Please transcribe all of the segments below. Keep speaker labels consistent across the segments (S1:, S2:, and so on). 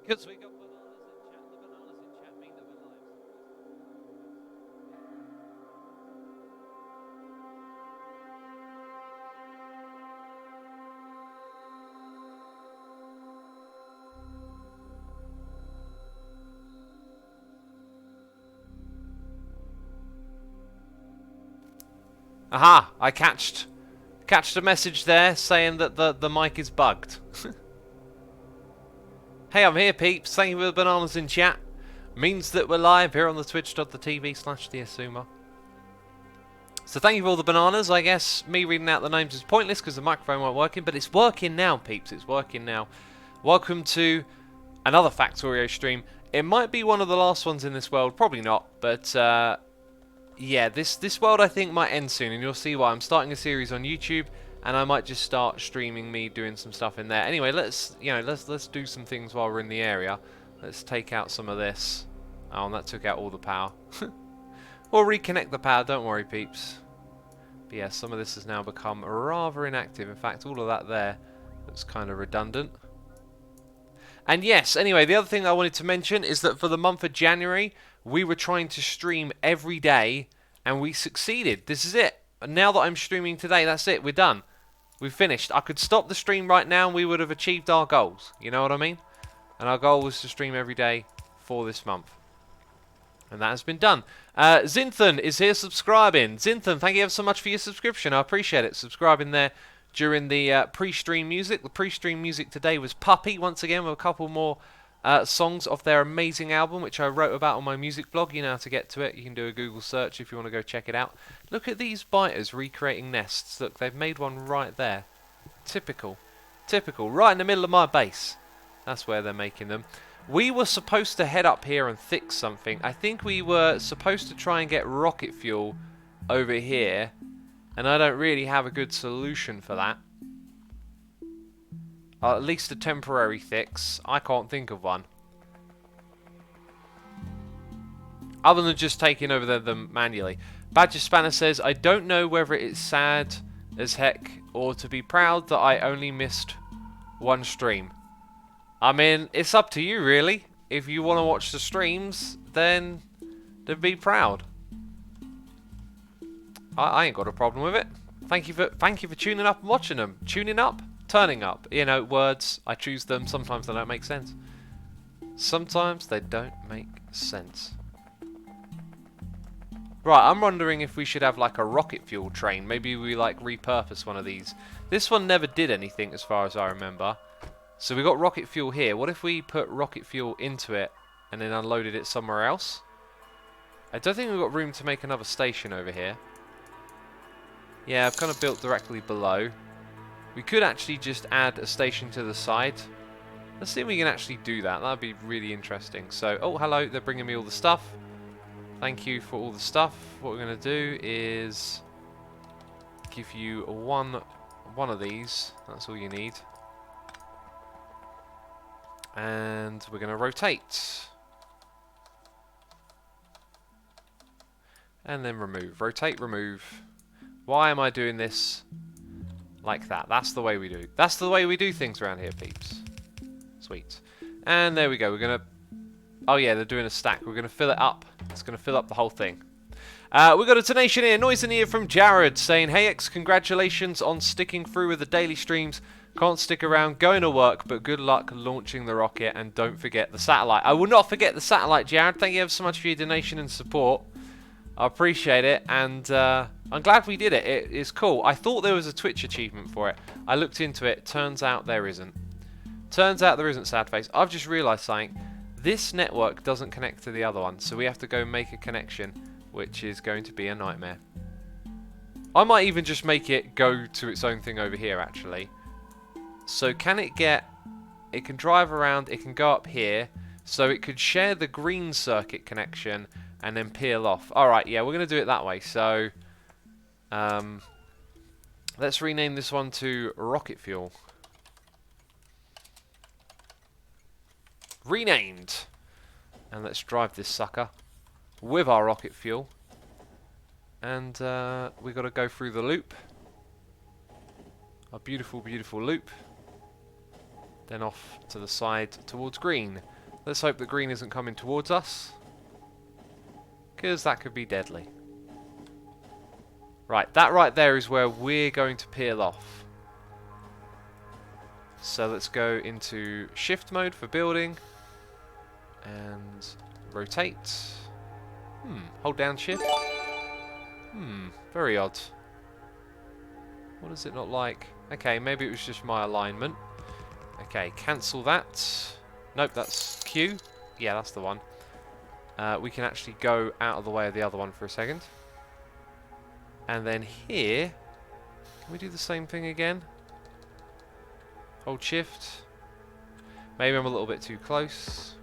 S1: Because we got bananas in chat. The bananas in chat mean that we're live. Aha! I catched a message there saying that the mic is bugged. Hey, I'm here, peeps. Thank you for the bananas in chat. Means that we're live here on the twitch.tv/theassumer. So thank you for all the bananas. I guess me reading out the names is pointless because the microphone weren't working, but it's working now, peeps. It's working now. Welcome to another Factorio stream. It might be one of the last ones in this world, probably not, but yeah, this world I think might end soon, and you'll see why. I'm starting a series on YouTube, and I might just start streaming me doing some stuff in there. Anyway, let's do some things while we're in the area. Let's take out some of this. Oh, and that took out all the power. We'll reconnect the power, don't worry, peeps. But yeah, some of this has now become rather inactive. In fact, all of that there looks kind of redundant. And yes, anyway, the other thing I wanted to mention is that for the month of January, we were trying to stream every day, and we succeeded. This is it. And now that I'm streaming today, that's it. We're done. We've finished. I could stop the stream right now, and we would have achieved our goals. You know what I mean? And our goal was to stream every day for this month. And that has been done. Zinthan is here subscribing. Zinthan, thank you ever so much for your subscription. I appreciate it. Subscribing there during the pre-stream music. The pre-stream music today was Puppy, once again, with a couple more songs off their amazing album, which I wrote about on my music blog. You know how to get to it. You can do a Google search if you want to go check it out. Look at these biters recreating nests. Look, they've made one right there. Typical. Typical. Right in the middle of my base. That's where they're making them. We were supposed to head up here and fix something. I think we were supposed to try and get rocket fuel over here, and I don't really have a good solution for that. At least a temporary fix. I can't think of one. Other than just taking over them manually. Badger Spanner says, I don't know whether it's sad as heck or to be proud that I only missed one stream. I mean, it's up to you, really. If you want to watch the streams, then be proud. I ain't got a problem with it. Thank you for tuning up and watching them. Tuning up, turning up. You know, words. I choose them. Sometimes they don't make sense. Sometimes they don't make sense. Right, I'm wondering if we should have like a rocket fuel train. Maybe we like repurpose one of these. This one never did anything as far as I remember. So we got rocket fuel here. What if we put rocket fuel into it and then unloaded it somewhere else? I don't think we've got room to make another station over here. Yeah, I've kind of built directly below. We could actually just add a station to the side. Let's see if we can actually do that. That'd be really interesting. So, oh, hello. They're bringing me all the stuff. Thank you for all the stuff. What we're going to do is give you one of these. That's all you need. And we're going to rotate. And then remove. Rotate, remove. Why am I doing this like that? That's the way we do. That's the way we do things around here, peeps. Sweet. And there we go. We're going to... Oh yeah, they're doing a stack. We're going to fill it up. It's going to fill up the whole thing. We've got a donation here. Noise in ear from Jared saying, Hey X, congratulations on sticking through with the daily streams. Can't stick around going to work, but good luck launching the rocket, and don't forget the satellite. I will not forget the satellite, Jared. Thank you ever so much for your donation and support. I appreciate it, and I'm glad we did it. It is cool. I thought there was a Twitch achievement for it. I looked into it. Turns out there isn't. Turns out there isn't, sad face. I've just realised something. This network doesn't connect to the other one, so we have to go make a connection, which is going to be a nightmare. I might even just make it go to its own thing over here, actually. So can it get... It can drive around, it can go up here, so it could share the green circuit connection and then peel off. Alright, yeah, we're going to do it that way. So, let's rename this one to Rocket Fuel. Renamed! And let's drive this sucker with our rocket fuel. And we've got to go through the loop. A beautiful, beautiful loop. Then off to the side towards green. Let's hope that green isn't coming towards us, because that could be deadly. Right, that right there is where we're going to peel off. So let's go into shift mode for building and rotate. Hold down shift. Very odd. What does it not like? Okay, maybe it was just my alignment. Okay, cancel that. Nope, that's Q. Yeah, that's the one. We can actually go out of the way of the other one for a second. And then here, can we do the same thing again? Hold shift. Maybe I'm a little bit too close.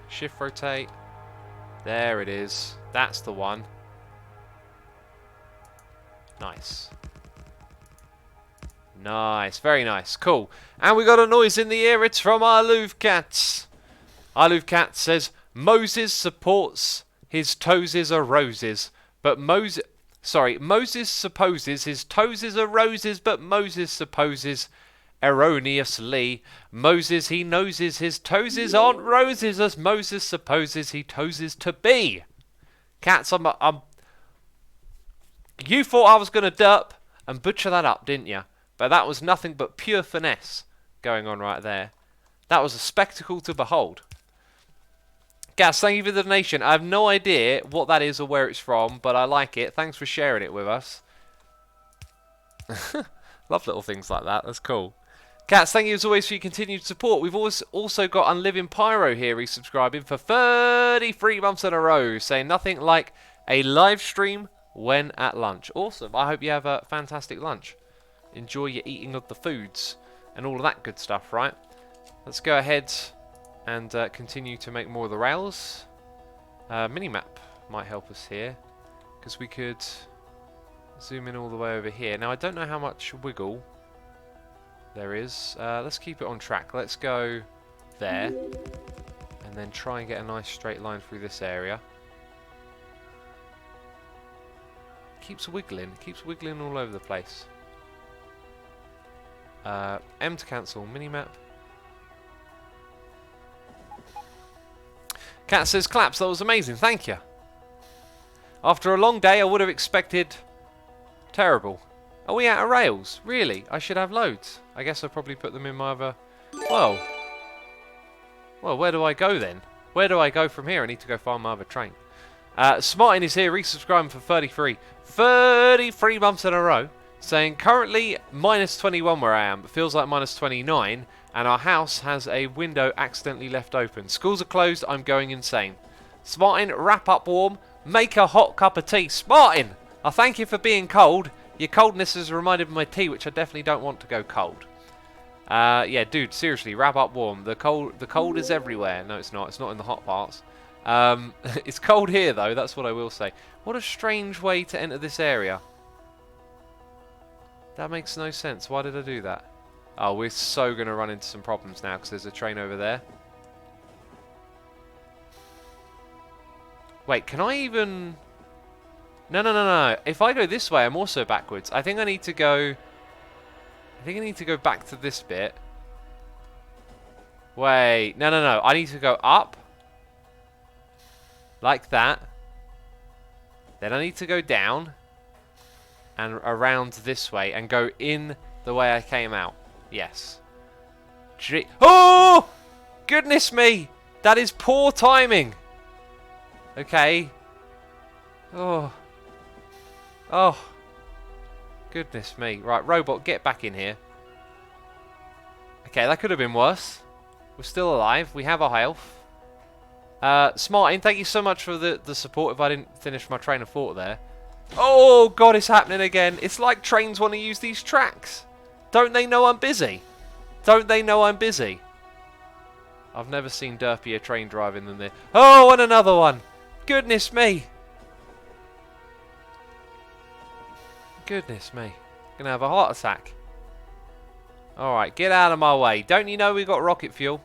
S1: Shift rotate. There it is. That's the one. Nice. Nice. Very nice. Cool. And we got a noise in the ear. It's from our Louvcat. Our Louvcat says, Moses supports his toesies are roses, but Moses supposes his toesies are roses, but Moses supposes erroneously. Moses he noses his toesies aren't roses, as Moses supposes he toesies to be. Cats, you thought I was going to derp and butcher that up, didn't you? But that was nothing but pure finesse going on right there. That was a spectacle to behold. Gas, thank you for the donation. I have no idea what that is or where it's from, but I like it. Thanks for sharing it with us. Love little things like that. That's cool. Cats, thank you as always for your continued support. We've also got Unliving Pyro here resubscribing for 33 months in a row, saying nothing like a live stream when at lunch. Awesome. I hope you have a fantastic lunch. Enjoy your eating of the foods and all of that good stuff, right? Let's go ahead and continue to make more of the rails. Minimap might help us here, because we could zoom in all the way over here. Now I don't know how much wiggle there is. Let's keep it on track. Let's go there and then try and get a nice straight line through this area. Keeps wiggling all over the place. M to cancel minimap. Cat says, claps, that was amazing, thank you. After a long day, I would have expected terrible. Are we out of rails? Really? I should have loads. I guess I'll probably put them in my other... Well, where do I go then? Where do I go from here? I need to go find my other train. Smartin is here, resubscribing for 33 months in a row, saying currently minus 21 where I am, but feels like minus 29, and our house has a window accidentally left open. Schools are closed, I'm going insane. Smartin, wrap up warm, make a hot cup of tea. Smartin, I thank you for being cold. Your coldness has reminded me of my tea, which I definitely don't want to go cold. Yeah, dude, seriously, wrap up warm. The cold is everywhere. No, it's not. It's not in the hot parts. It's cold here, though. That's what I will say. What a strange way to enter this area. That makes no sense. Why did I do that? Oh, we're so going to run into some problems now because there's a train over there. Wait, can I even... No. If I go this way, I'm also backwards. I think I need to go... back to this bit. Wait, no. I need to go up. Like that. Then I need to go down. And around this way. And go in the way I came out. Yes. Oh! Goodness me! That is poor timing. Okay. Oh. Goodness me. Right, robot, get back in here. Okay, that could have been worse. We're still alive. We have our health. Smartin, thank you so much for the support if I didn't finish my train of thought there. Oh, God, it's happening again. It's like trains want to use these tracks. Don't they know I'm busy? Don't they know I'm busy? I've never seen derpier train driving than this. Oh, and another one. Goodness me. Goodness me. Gonna have a heart attack. Alright, get out of my way. Don't you know we got rocket fuel?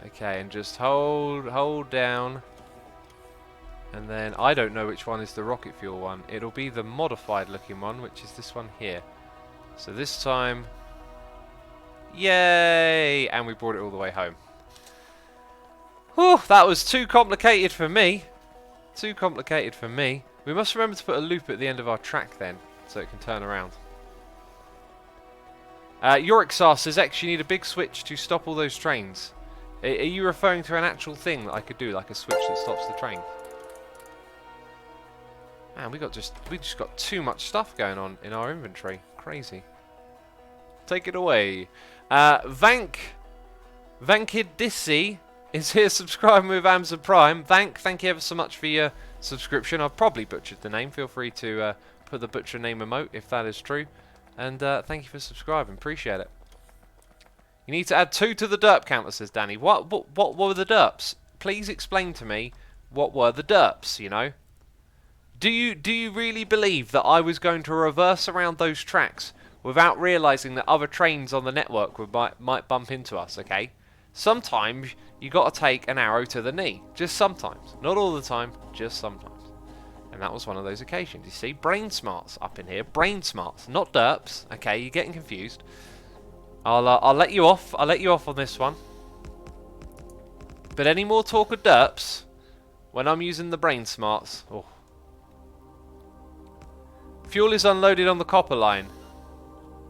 S1: Okay, and just hold down. And then I don't know which one is the rocket fuel one. It'll be the modified looking one, which is this one here. So this time, yay! And we brought it all the way home. Whew, that was too complicated for me. Too complicated for me. We must remember to put a loop at the end of our track then, so it can turn around. Yorixar says, X, you need a big switch to stop all those trains. Are you referring to an actual thing that I could do, like a switch that stops the train? Man, we just got too much stuff going on in our inventory. Crazy. Take it away. Vankidisi is here subscribing with Amazon Prime. Thank you ever so much for your subscription. I've probably butchered the name. Feel free to put the butcher name emote if that is true. And thank you for subscribing. Appreciate it. You need to add 2 to the derp counter, says Danny. What were the derps? Please explain to me what were the derps, you know? Do you really believe that I was going to reverse around those tracks without realising that other trains on the network might bump into us, okay? Sometimes you got to take an arrow to the knee. Just sometimes. Not all the time, just sometimes. And that was one of those occasions. You see, brain smarts up in here. Brain smarts, not derps. Okay, you're getting confused. I'll let you off. I'll let you off on this one. But any more talk of derps when I'm using the brain smarts? Oh. Fuel is unloaded on the copper line.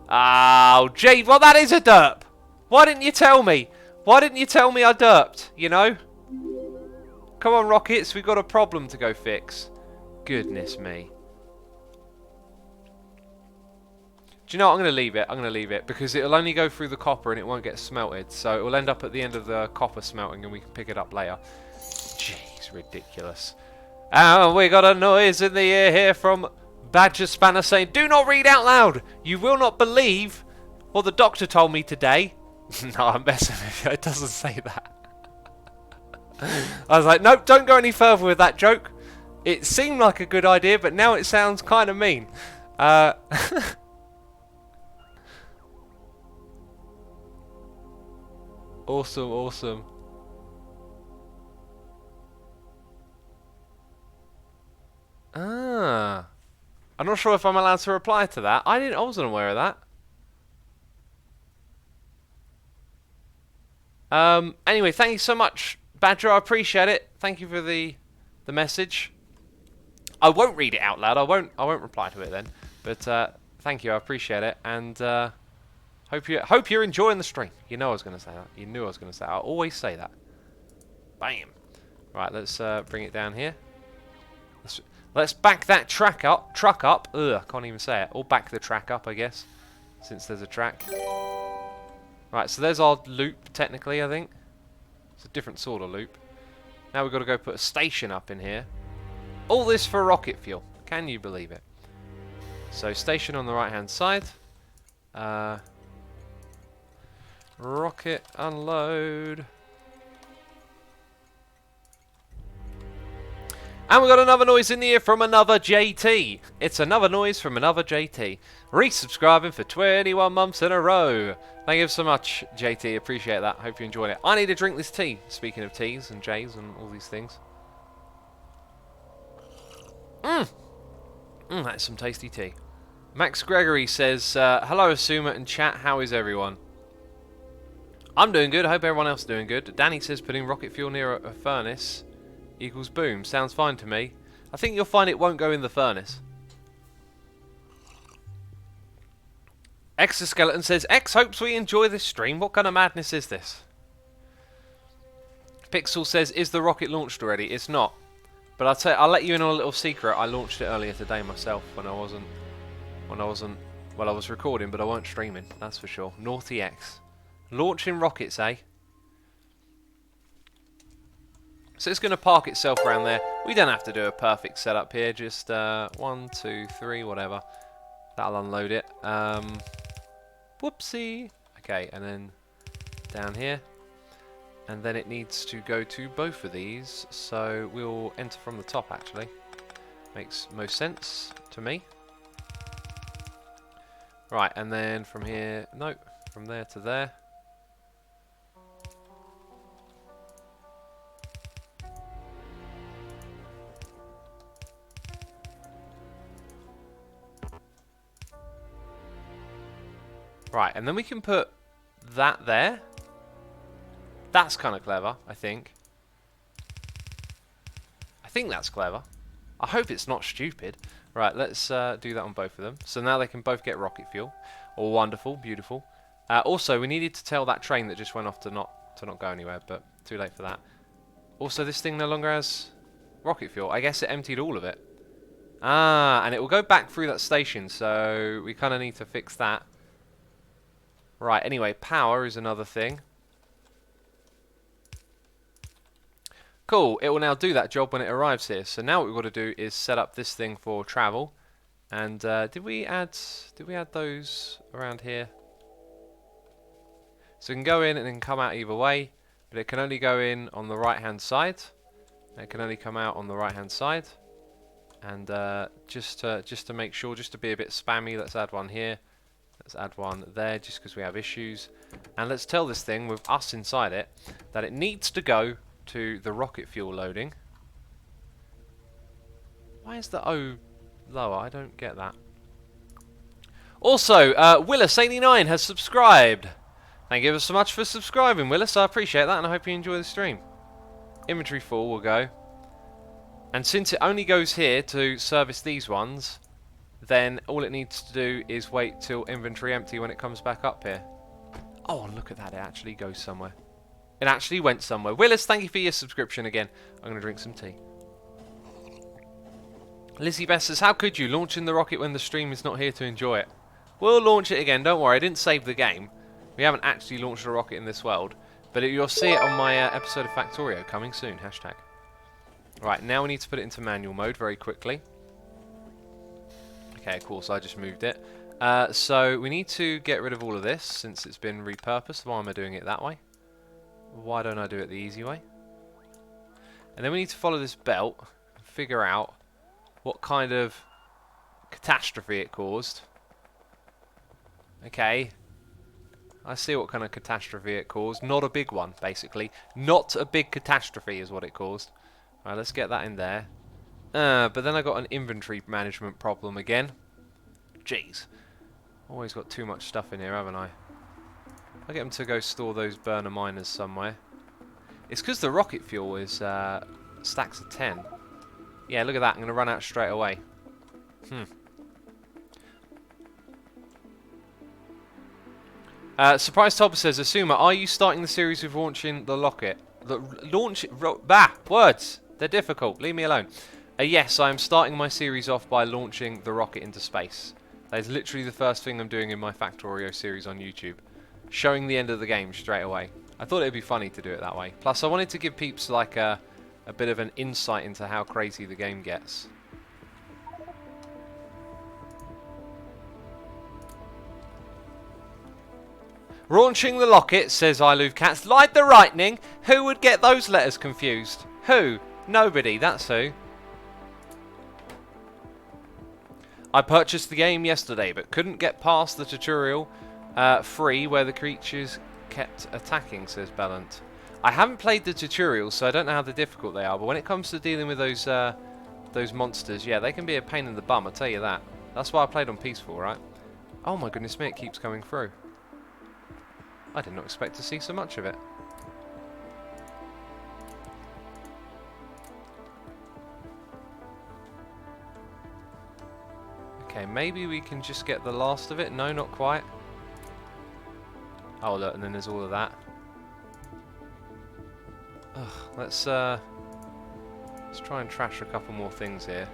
S1: Oh, gee, well that is a derp. Why didn't you tell me? Why didn't you tell me I derped, you know? Come on, Rockets, we've got a problem to go fix. Goodness me. Do you know what? I'm going to leave it. I'm going to leave it because it'll only go through the copper and it won't get smelted. So it will end up at the end of the copper smelting and we can pick it up later. Jeez, ridiculous. And we got a noise in the ear here from Badger Spanner saying, do not read out loud. You will not believe what the doctor told me today. No, I'm messing with you. It doesn't say that. I was like, nope, don't go any further with that joke. It seemed like a good idea, but now it sounds kind of mean. Awesome, awesome. Ah. I'm not sure if I'm allowed to reply to that. I wasn't aware of that. Anyway, thank you so much, Badger. I appreciate it. Thank you for the message. I won't read it out loud. I won't reply to it then. But thank you. I appreciate it. And hope you're enjoying the stream. You know I was going to say that. You knew I was going to say that. I always say that. Bam. Right, let's bring it down here. Let's back that truck up. Ugh, I can't even say it. Or back the track up, I guess, since there's a track. Right, so there's our loop, technically, I think. It's a different sort of loop. Now we've got to go put a station up in here. All this for rocket fuel. Can you believe it? So, station on the right-hand side. Rocket unload. And we got another noise in the ear from another JT. It's another noise from another JT. Resubscribing for 21 months in a row. Thank you so much, JT. Appreciate that. Hope you enjoyed it. I need to drink this tea. Speaking of teas and J's and all these things. That's some tasty tea. Max Gregory says, hello Asuma and chat. How is everyone? I'm doing good. I hope everyone else is doing good. Danny says putting rocket fuel near a furnace equals boom. Sounds fine to me. I think you'll find it won't go in the furnace. Exoskeleton says, X hopes we enjoy this stream. What kind of madness is this? Pixel says, is the rocket launched already? It's not. But I'll let you in on a little secret. I launched it earlier today myself when I was recording, but I weren't streaming. That's for sure. Naughty X. Launching rockets, eh? So it's going to park itself around there. We don't have to do a perfect setup here. Just 1, 2, 3, whatever. That'll unload it. Whoopsie. Okay, and then down here. And then it needs to go to both of these. So we'll enter from the top, actually. Makes most sense to me. Right, and then from here... Nope, from there to there. Right, and then we can put that there. That's kind of clever, I think. I think that's clever. I hope it's not stupid. Right, let's do that on both of them. So now they can both get rocket fuel. Oh, wonderful, beautiful. Also, we needed to tell that train that just went off to not go anywhere, but too late for that. Also, this thing no longer has rocket fuel. I guess it emptied all of it. Ah, and it will go back through that station, so we kind of need to fix that. Right, anyway, power is another thing. Cool, it will now do that job when it arrives here. So now what we've got to do is set up this thing for travel. And did we add those around here? So it can go in and then come out either way, but it can only go in on the right hand side. It can only come out on the right hand side. And just to make sure, just to be a bit spammy, let's add one here. Let's add one there, just because we have issues. And let's tell this thing with us inside it that it needs to go to the rocket fuel loading. Why is the O lower? I don't get that. Also, Willis89 has subscribed. Thank you so much for subscribing, Willis. I appreciate that, and I hope you enjoy the stream. Inventory full will go. And since it only goes here to service these ones, then all it needs to do is wait till inventory empty when it comes back up here. Oh, look at that. It actually goes somewhere. It actually went somewhere. Willis, thank you for your subscription again. I'm going to drink some tea. Lizzie Best says, how could you launching the rocket when the stream is not here to enjoy it? We'll launch it again. Don't worry. I didn't save the game. We haven't actually launched a rocket in this world. But you'll see it on my episode of Factorio coming soon. Hashtag. Right, now we need to put it into manual mode very quickly. Okay, cool. So I just moved it. So we need to get rid of all of this since it's been repurposed. Why am I doing it that way? Why don't I do it the easy way? And then we need to follow this belt and figure out what kind of catastrophe it caused. Okay. I see what kind of catastrophe it caused. Not a big one, basically. Not a big catastrophe is what it caused. Alright, let's get that in there. But then I got an inventory management problem again. Jeez. Always got too much stuff in here, haven't I? I'll get them to go store those burner miners somewhere. It's because the rocket fuel is stacks of 10. Yeah, look at that. I'm going to run out straight away. Surprise Topper says, Asuma, are you starting the series with launching the rocket? Words! They're difficult. Leave me alone. Yes, I am starting my series off by launching the rocket into space. That is literally the first thing I'm doing in my Factorio series on YouTube. Showing the end of the game straight away. I thought it would be funny to do it that way. Plus, I wanted to give peeps like a bit of an insight into how crazy the game gets. Launching the rocket, says iLoveCats. Like the lightning. Who would get those letters confused? Who? Nobody. That's who. I purchased the game yesterday, but couldn't get past the tutorial free where the creatures kept attacking, says Bellant. I haven't played the tutorial, so I don't know how difficult they are, but when it comes to dealing with those monsters, yeah, they can be a pain in the bum, I'll tell you that. That's why I played on peaceful, right? Oh my goodness me, it keeps coming through. I did not expect to see so much of it. Okay, maybe we can just get the last of it. No, not quite. Oh, look, and then there's all of that. Ugh, let's try and trash a couple more things here.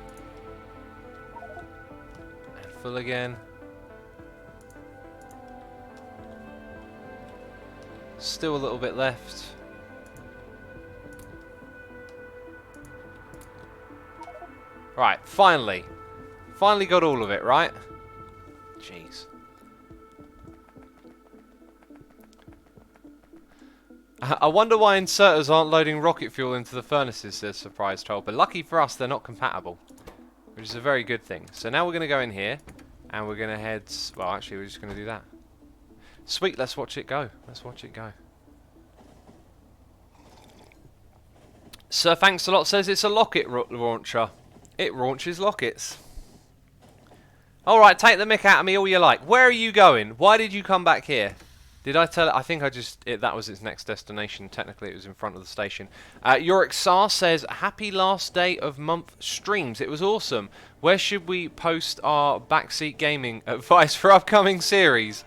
S1: And full again. Still a little bit left. Right, finally. Finally got all of it, right? Jeez. I wonder why inserters aren't loading rocket fuel into the furnaces, says Surprise Troll. But lucky for us, they're not compatible. Which is a very good thing. So now we're going to go in here. And we're going to head... Well, actually, we're just going to do that. Sweet, let's watch it go. Let's watch it go. Sir Thanks a Lot says it's a rocket launcher. It launches rockets. Alright, take the mick out of me all you like. Where are you going? Why did you come back here? Did I tell it? I think I just... that was its next destination. Technically, it was in front of the station. Yorick Sar says, happy last day of month streams. It was awesome. Where should we post our backseat gaming advice for upcoming series?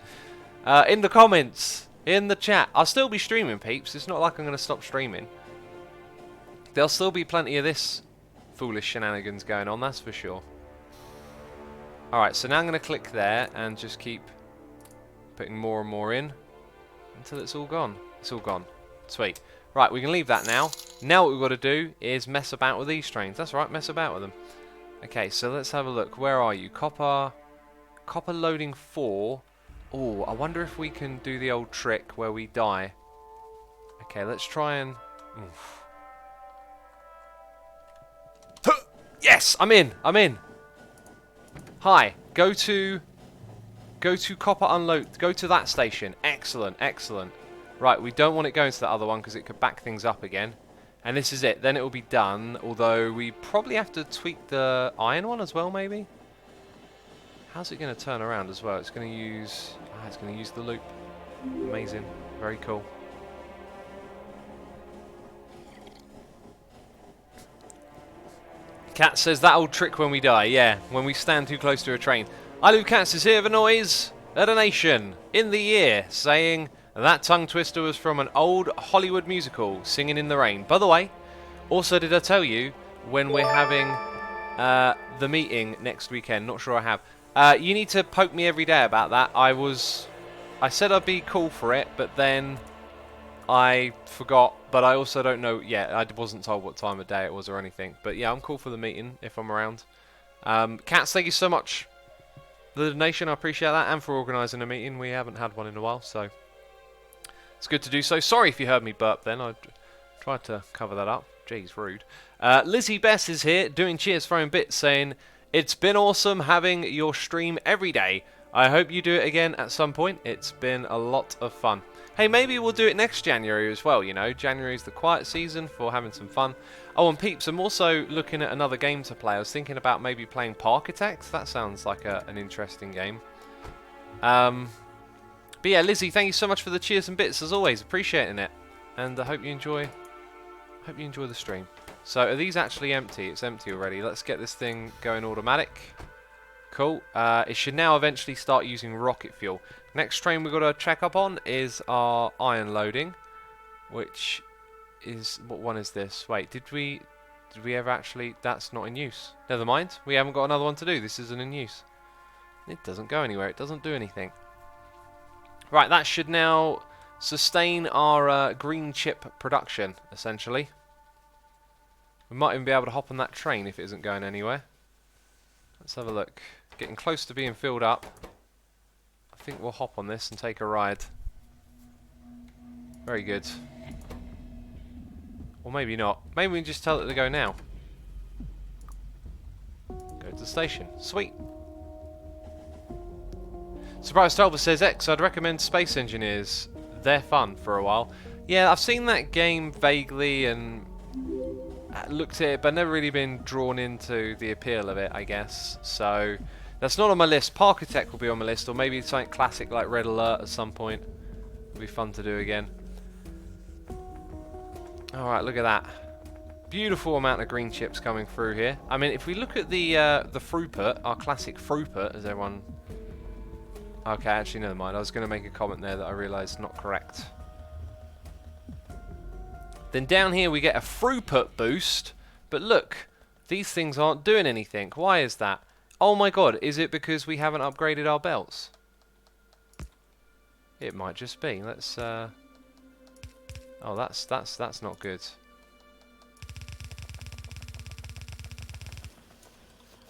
S1: In the comments. In the chat. I'll still be streaming, peeps. It's not like I'm going to stop streaming. There'll still be plenty of this foolish shenanigans going on, that's for sure. Alright, so now I'm going to click there and just keep putting more and more in until it's all gone. It's all gone. Sweet. Right, we can leave that now. Now what we've got to do is mess about with these trains. That's right, mess about with them. Okay, so let's have a look. Where are you? Copper loading 4. Oh, I wonder if we can do the old trick where we die. Okay, let's try and... Oof. Yes, I'm in. I'm in. Hi. Go to copper unload. Go to that station. Excellent, excellent. Right, we don't want it going to that other one because it could back things up again. And this is it. Then it will be done. Although we probably have to tweak the iron one as well, maybe. How's it going to turn around as well? It's going to use. It's going to use the loop. Amazing. Very cool. Cat says that old trick when we die. Yeah, when we stand too close to a train. Ilu Cats is here for noise at a nation in the ear, saying that tongue twister was from an old Hollywood musical, Singing in the Rain. By the way, also did I tell you when we're having the meeting next weekend? Not sure I have. You need to poke me every day about that. I said I'd be cool for it, but then I forgot. But I also don't know. Yeah, I wasn't told what time of day it was or anything. But yeah, I'm cool for the meeting if I'm around. Cats, thank you so much for the donation. I appreciate that, and for organising a meeting. We haven't had one in a while, so it's good to do so. Sorry if you heard me burp then. I tried to cover that up. Jeez, rude. Lizzie Bess is here doing cheers, throwing bits, saying it's been awesome having your stream every day. I hope you do it again at some point. It's been a lot of fun. Hey, maybe we'll do it next January as well, you know. January's the quiet season for having some fun. Oh, and peeps, I'm also looking at another game to play. I was thinking about maybe playing Parkitect. That sounds like an interesting game. But yeah, Lizzie, thank you so much for the cheers and bits as always. Appreciating it. And I hope you enjoy the stream. So, are these actually empty? It's empty already. Let's get this thing going automatic. Cool. It should now eventually start using rocket fuel. Next train we've got to check up on is our iron loading, which is... What one is this? Wait, did we ever actually... That's not in use. Never mind. We haven't got another one to do. This isn't in use. It doesn't go anywhere. It doesn't do anything. Right, that should now sustain our green chip production, essentially. We might even be able to hop on that train if it isn't going anywhere. Let's have a look. Getting close to being filled up. I think we'll hop on this and take a ride. Very good. Or maybe not. Maybe we can just tell it to go now. Go to the station. Sweet. Surprise Talbot says, X, I'd recommend Space Engineers. They're fun for a while. Yeah, I've seen that game vaguely and looked at it, but never really been drawn into the appeal of it, I guess. So that's not on my list. Parkitect will be on my list, or maybe something classic like Red Alert at some point. It'll be fun to do again. Alright, look at that. Beautiful amount of green chips coming through here. I mean, if we look at the throughput, our classic throughput, as everyone... Okay, actually, never mind. I was going to make a comment there that I realised not correct. Then down here we get a throughput boost, but look, these things aren't doing anything. Why is that? Oh my god, is it because we haven't upgraded our belts? It might just be. Let's oh, that's not good.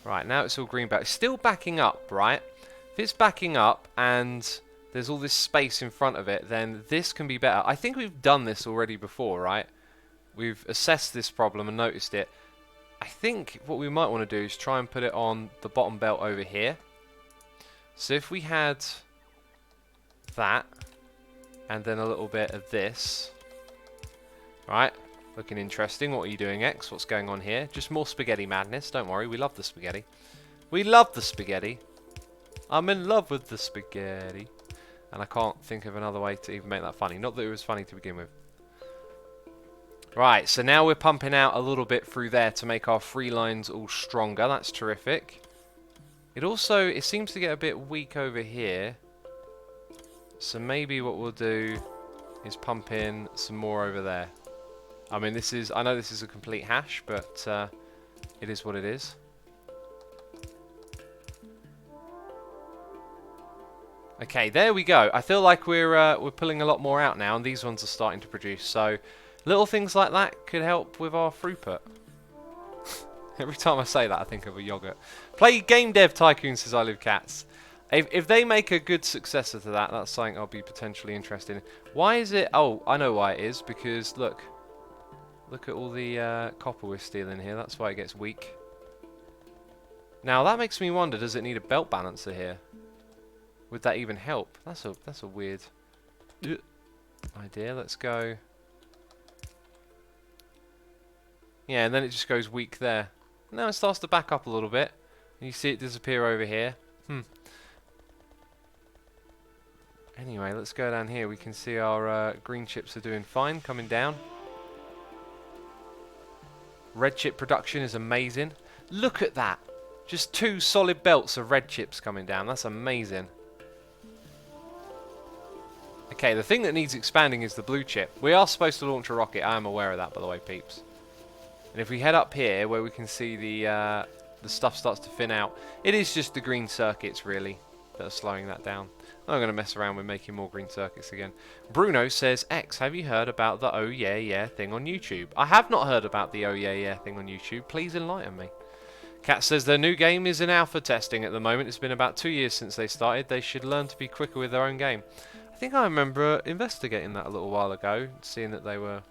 S1: Right, now it's all green back. It's still backing up, right? If it's backing up and there's all this space in front of it, then this can be better. I think we've done this already before, right? We've assessed this problem and noticed it. I think what we might want to do is try and put it on the bottom belt over here. So if we had that, and then a little bit of this. Right, looking interesting. What are you doing, X? What's going on here? Just more spaghetti madness. Don't worry, we love the spaghetti. We love the spaghetti. I'm in love with the spaghetti. And I can't think of another way to even make that funny. Not that it was funny to begin with. Right, so now we're pumping out a little bit through there to make our free lines all stronger. That's terrific. It seems to get a bit weak over here. So maybe what we'll do is pump in some more over there. I mean, I know this is a complete hash, but it is what it is. Okay, there we go. I feel like we're pulling a lot more out now, and these ones are starting to produce. So little things like that could help with our throughput. Every time I say that, I think of a yogurt. Play Game Dev Tycoon, says I Live Cats. If they make a good successor to that, that's something I'll be potentially interested in. Why is it... Oh, I know why it is. Because, look. Look at all the copper we're stealing here. That's why it gets weak. Now, that makes me wonder, does it need a belt balancer here? Would that even help? That's a weird idea. Let's go. Yeah, and then it just goes weak there. Now it starts to back up a little bit. And you see it disappear over here. Anyway, let's go down here. We can see our green chips are doing fine, coming down. Red chip production is amazing. Look at that. Just 2 solid belts of red chips coming down. That's amazing. Okay, the thing that needs expanding is the blue chip. We are supposed to launch a rocket. I am aware of that, by the way, peeps. And if we head up here, where we can see the stuff starts to thin out, it is just the green circuits, really, that are slowing that down. I'm going to mess around with making more green circuits again. Bruno says, X, have you heard about the oh yeah yeah thing on YouTube? I have not heard about the oh yeah yeah thing on YouTube. Please enlighten me. Cat says their new game is in alpha testing at the moment. It's been about 2 years since they started. They should learn to be quicker with their own game. I think I remember investigating that a little while ago, seeing that they were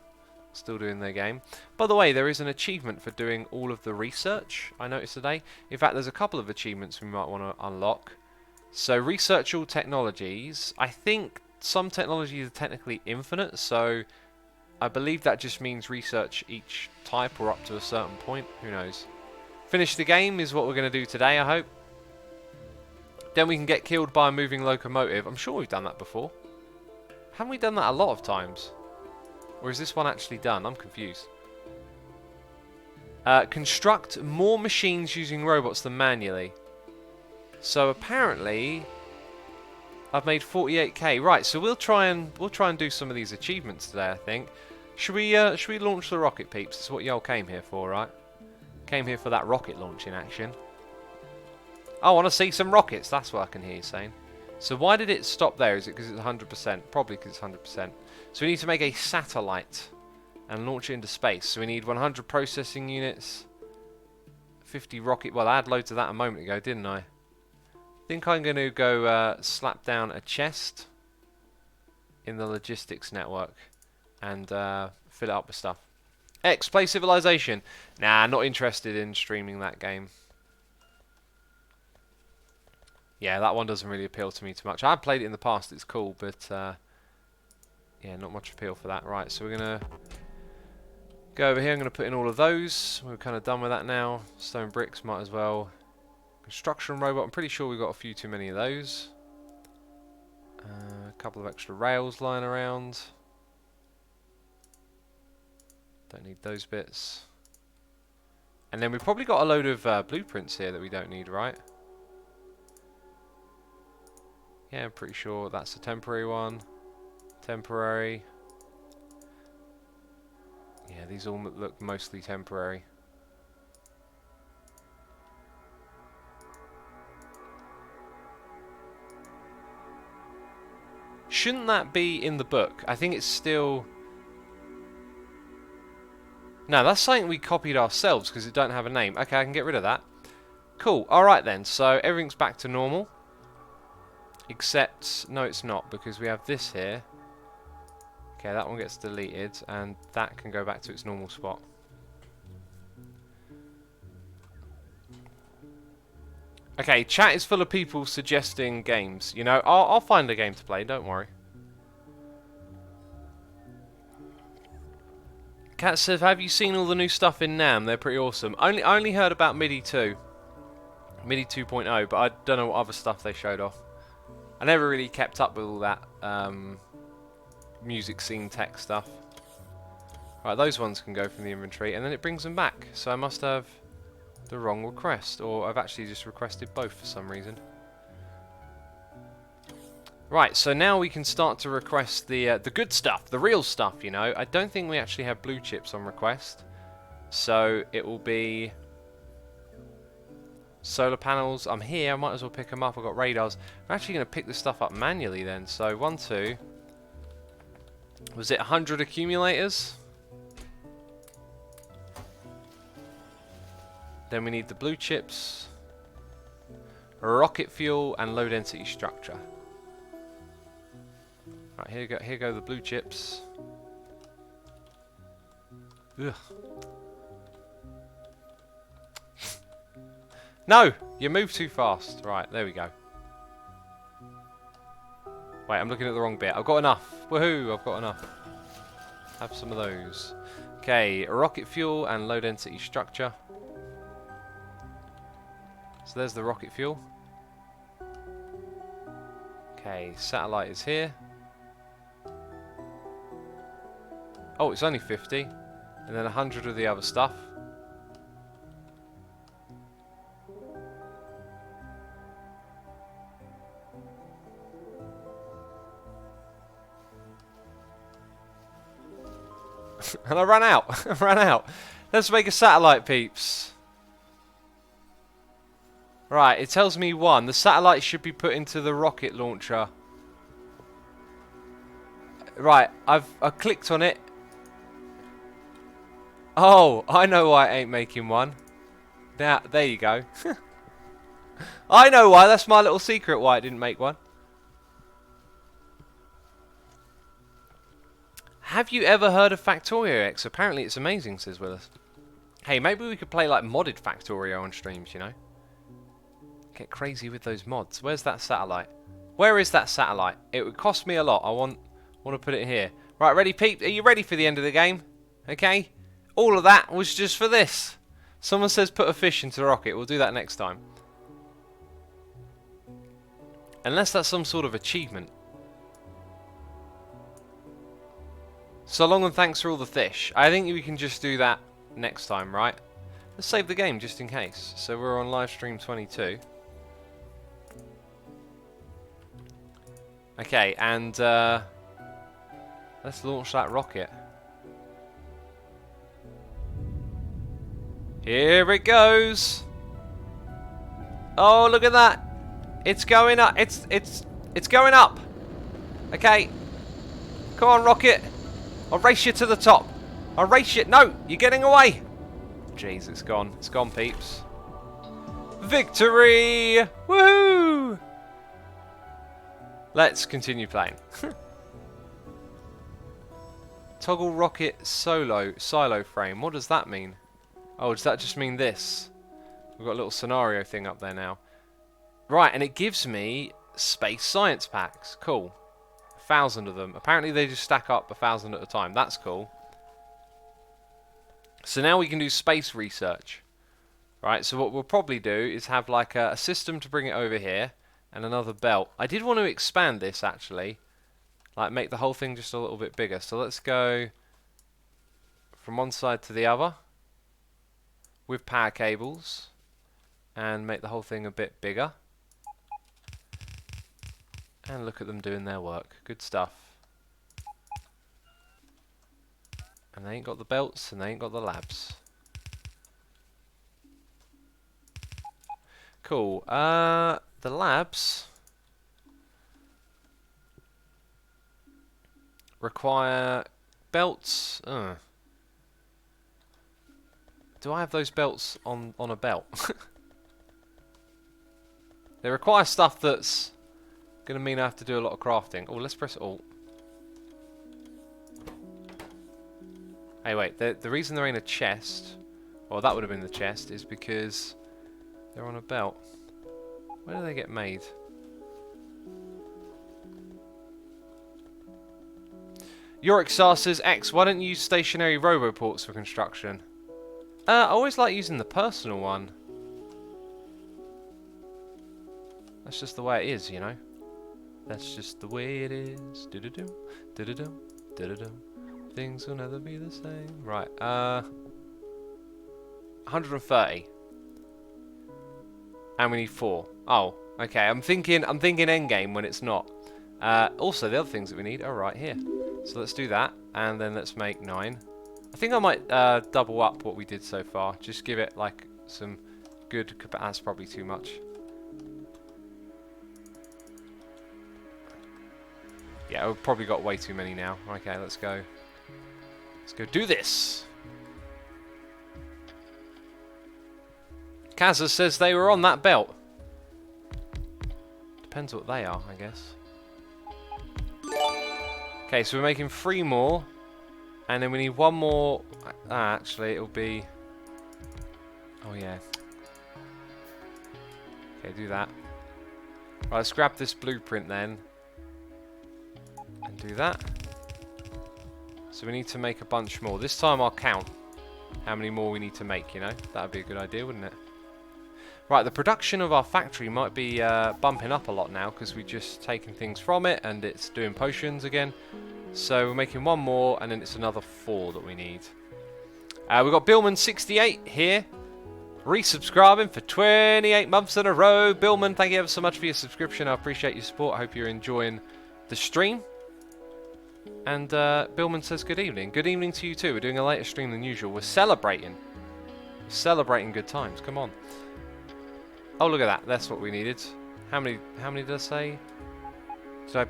S1: still doing their game. By the way, there is an achievement for doing all of the research, I noticed today. In fact, there's a couple of achievements we might want to unlock. So, research all technologies. I think some technologies are technically infinite, so I believe that just means research each type or up to a certain point. Who knows? Finish the game is what we're going to do today, I hope. Then we can get killed by a moving locomotive. I'm sure we've done that before. Haven't we done that a lot of times? Or is this one actually done? I'm confused. Construct more machines using robots than manually. So apparently, I've made 48k. Right, so we'll try and do some of these achievements today. I think. Should we launch the rocket, peeps? That's what y'all came here for, right? Came here for that rocket launch in action. I want to see some rockets. That's what I can hear you saying. So why did it stop there? Is it because it's 100%? Probably because it's 100%. So we need to make a satellite and launch it into space. So we need 100 processing units, 50 rocket. Well, I had loads of that a moment ago, didn't I? I think I'm going to go slap down a chest in the logistics network and fill it up with stuff. X, play Civilization. Nah, not interested in streaming that game. Yeah, that one doesn't really appeal to me too much. I've played it in the past, it's cool, but yeah, not much appeal for that. Right, so we're going to go over here. I'm going to put in all of those. We're kind of done with that now. Stone bricks, might as well. Construction robot, I'm pretty sure we've got a few too many of those. A couple of extra rails lying around. Don't need those bits. And then we've probably got a load of blueprints here that we don't need, right? Yeah, I'm pretty sure that's a temporary one. Temporary. Yeah, these all look mostly temporary. Shouldn't that be in the book? I think it's still... No, that's something we copied ourselves because it don't have a name. Okay, I can get rid of that. Cool. Alright then, so everything's back to normal. Except, no it's not, because we have this here. Okay, that one gets deleted, and that can go back to its normal spot. Okay, chat is full of people suggesting games. You know, I'll find a game to play, don't worry. Cat says, have you seen all the new stuff in NAM? They're pretty awesome. I only heard about MIDI 2. MIDI 2.0, but I don't know what other stuff they showed off. I never really kept up with all that music scene tech stuff. Right, those ones can go from the inventory, and then it brings them back. So I must have the wrong request, or I've actually just requested both for some reason. Right, so now we can start to request the good stuff, the real stuff, you know. I don't think we actually have blue chips on request. So it will be solar panels. I'm here, I might as well pick them up. I've got radars. I'm actually going to pick this stuff up manually then. So 1, 2. Was it 100 accumulators? Then we need the blue chips, rocket fuel, and low density structure. Right, here go the blue chips. Ugh. No! You move too fast. Right, there we go. Wait, I'm looking at the wrong bit. I've got enough. Woohoo! I've got enough. Have some of those. Okay, rocket fuel and low density structure. So there's the rocket fuel. Okay, satellite is here. Oh, it's only 50. And then 100 of the other stuff. And I ran out. I ran out. Let's make a satellite, peeps. Right, it tells me 1. The satellite should be put into the rocket launcher. Right, I've clicked on it. Oh, I know why it ain't making one. Now, there you go. I know why. That's my little secret why it didn't make one. Have you ever heard of Factorio X? Apparently it's amazing, says Willis. Hey, maybe we could play like modded Factorio on streams, you know? Get crazy with those mods. Where's that satellite? Where is that satellite? It would cost me a lot. I want to put it here. Right, ready, Pete? Are you ready for the end of the game? Okay. All of that was just for this. Someone says put a fish into the rocket. We'll do that next time. Unless that's some sort of achievement. So long and thanks for all the fish. I think we can just do that next time, right? Let's save the game just in case. So we're on Livestream 22. Okay, and let's launch that rocket. Here it goes. Oh, look at that. It's going up. It's going up. Okay. Come on, rocket. I'll race you to the top. I'll race you. No, you're getting away. Jeez, it's gone. It's gone, peeps. Victory! Woohoo! Let's continue playing. Toggle rocket silo frame. What does that mean? Oh, does that just mean this? We've got a little scenario thing up there now. Right, and it gives me space science packs. Cool. 1,000 of them. Apparently they just stack up 1,000 at a time. That's cool. So now we can do space research. Right, so what we'll probably do is have like a system to bring it over here and another belt. I did want to expand this actually. Like make the whole thing just a little bit bigger. So let's go from one side to the other with power cables and make the whole thing a bit bigger. And look at them doing their work. Good stuff. And they ain't got the belts and they ain't got the labs. Cool. The labs require belts. Do I have those belts on a belt? They require stuff that's gonna mean I have to do a lot of crafting. Oh, let's press Alt. Hey, wait. The reason they're in a chest, or that would have been the chest, is because they're on a belt. Where do they get made? Yorixar says, X, why don't you use stationary roboports for construction? I always like using the personal one. That's just the way it is, you know. That's just the way it is. Do-do-do, do-do-do, do-do-do. Things will never be the same. Right, 130. And we need 4. Oh, okay. I'm thinking endgame when it's not. Also, the other things that we need are right here. So let's do that, and then let's make 9. I think I might double up what we did so far. Just give it like some good. That's probably too much. Yeah, we've probably got way too many now. Okay, let's go. Let's go do this. Kazza says they were on that belt. Depends what they are, I guess. Okay, so we're making 3 more. And then we need 1 more. Actually, it'll be... Oh, yeah. Okay, do that. Right, let's grab this blueprint then. And do that. So we need to make a bunch more. This time I'll count how many more we need to make, you know? That would be a good idea, wouldn't it? Right, the production of our factory might be bumping up a lot now because we've just taken things from it and it's doing potions again. So we're making 1 more and then it's another 4 that we need. We've got Billman68 here, resubscribing for 28 months in a row. Billman, thank you ever so much for your subscription. I appreciate your support. I hope you're enjoying the stream. And Billman says good evening. Good evening to you too. We're doing a later stream than usual. We're celebrating. We're celebrating good times. Come on. Oh, look at that. That's what we needed. How many did I say?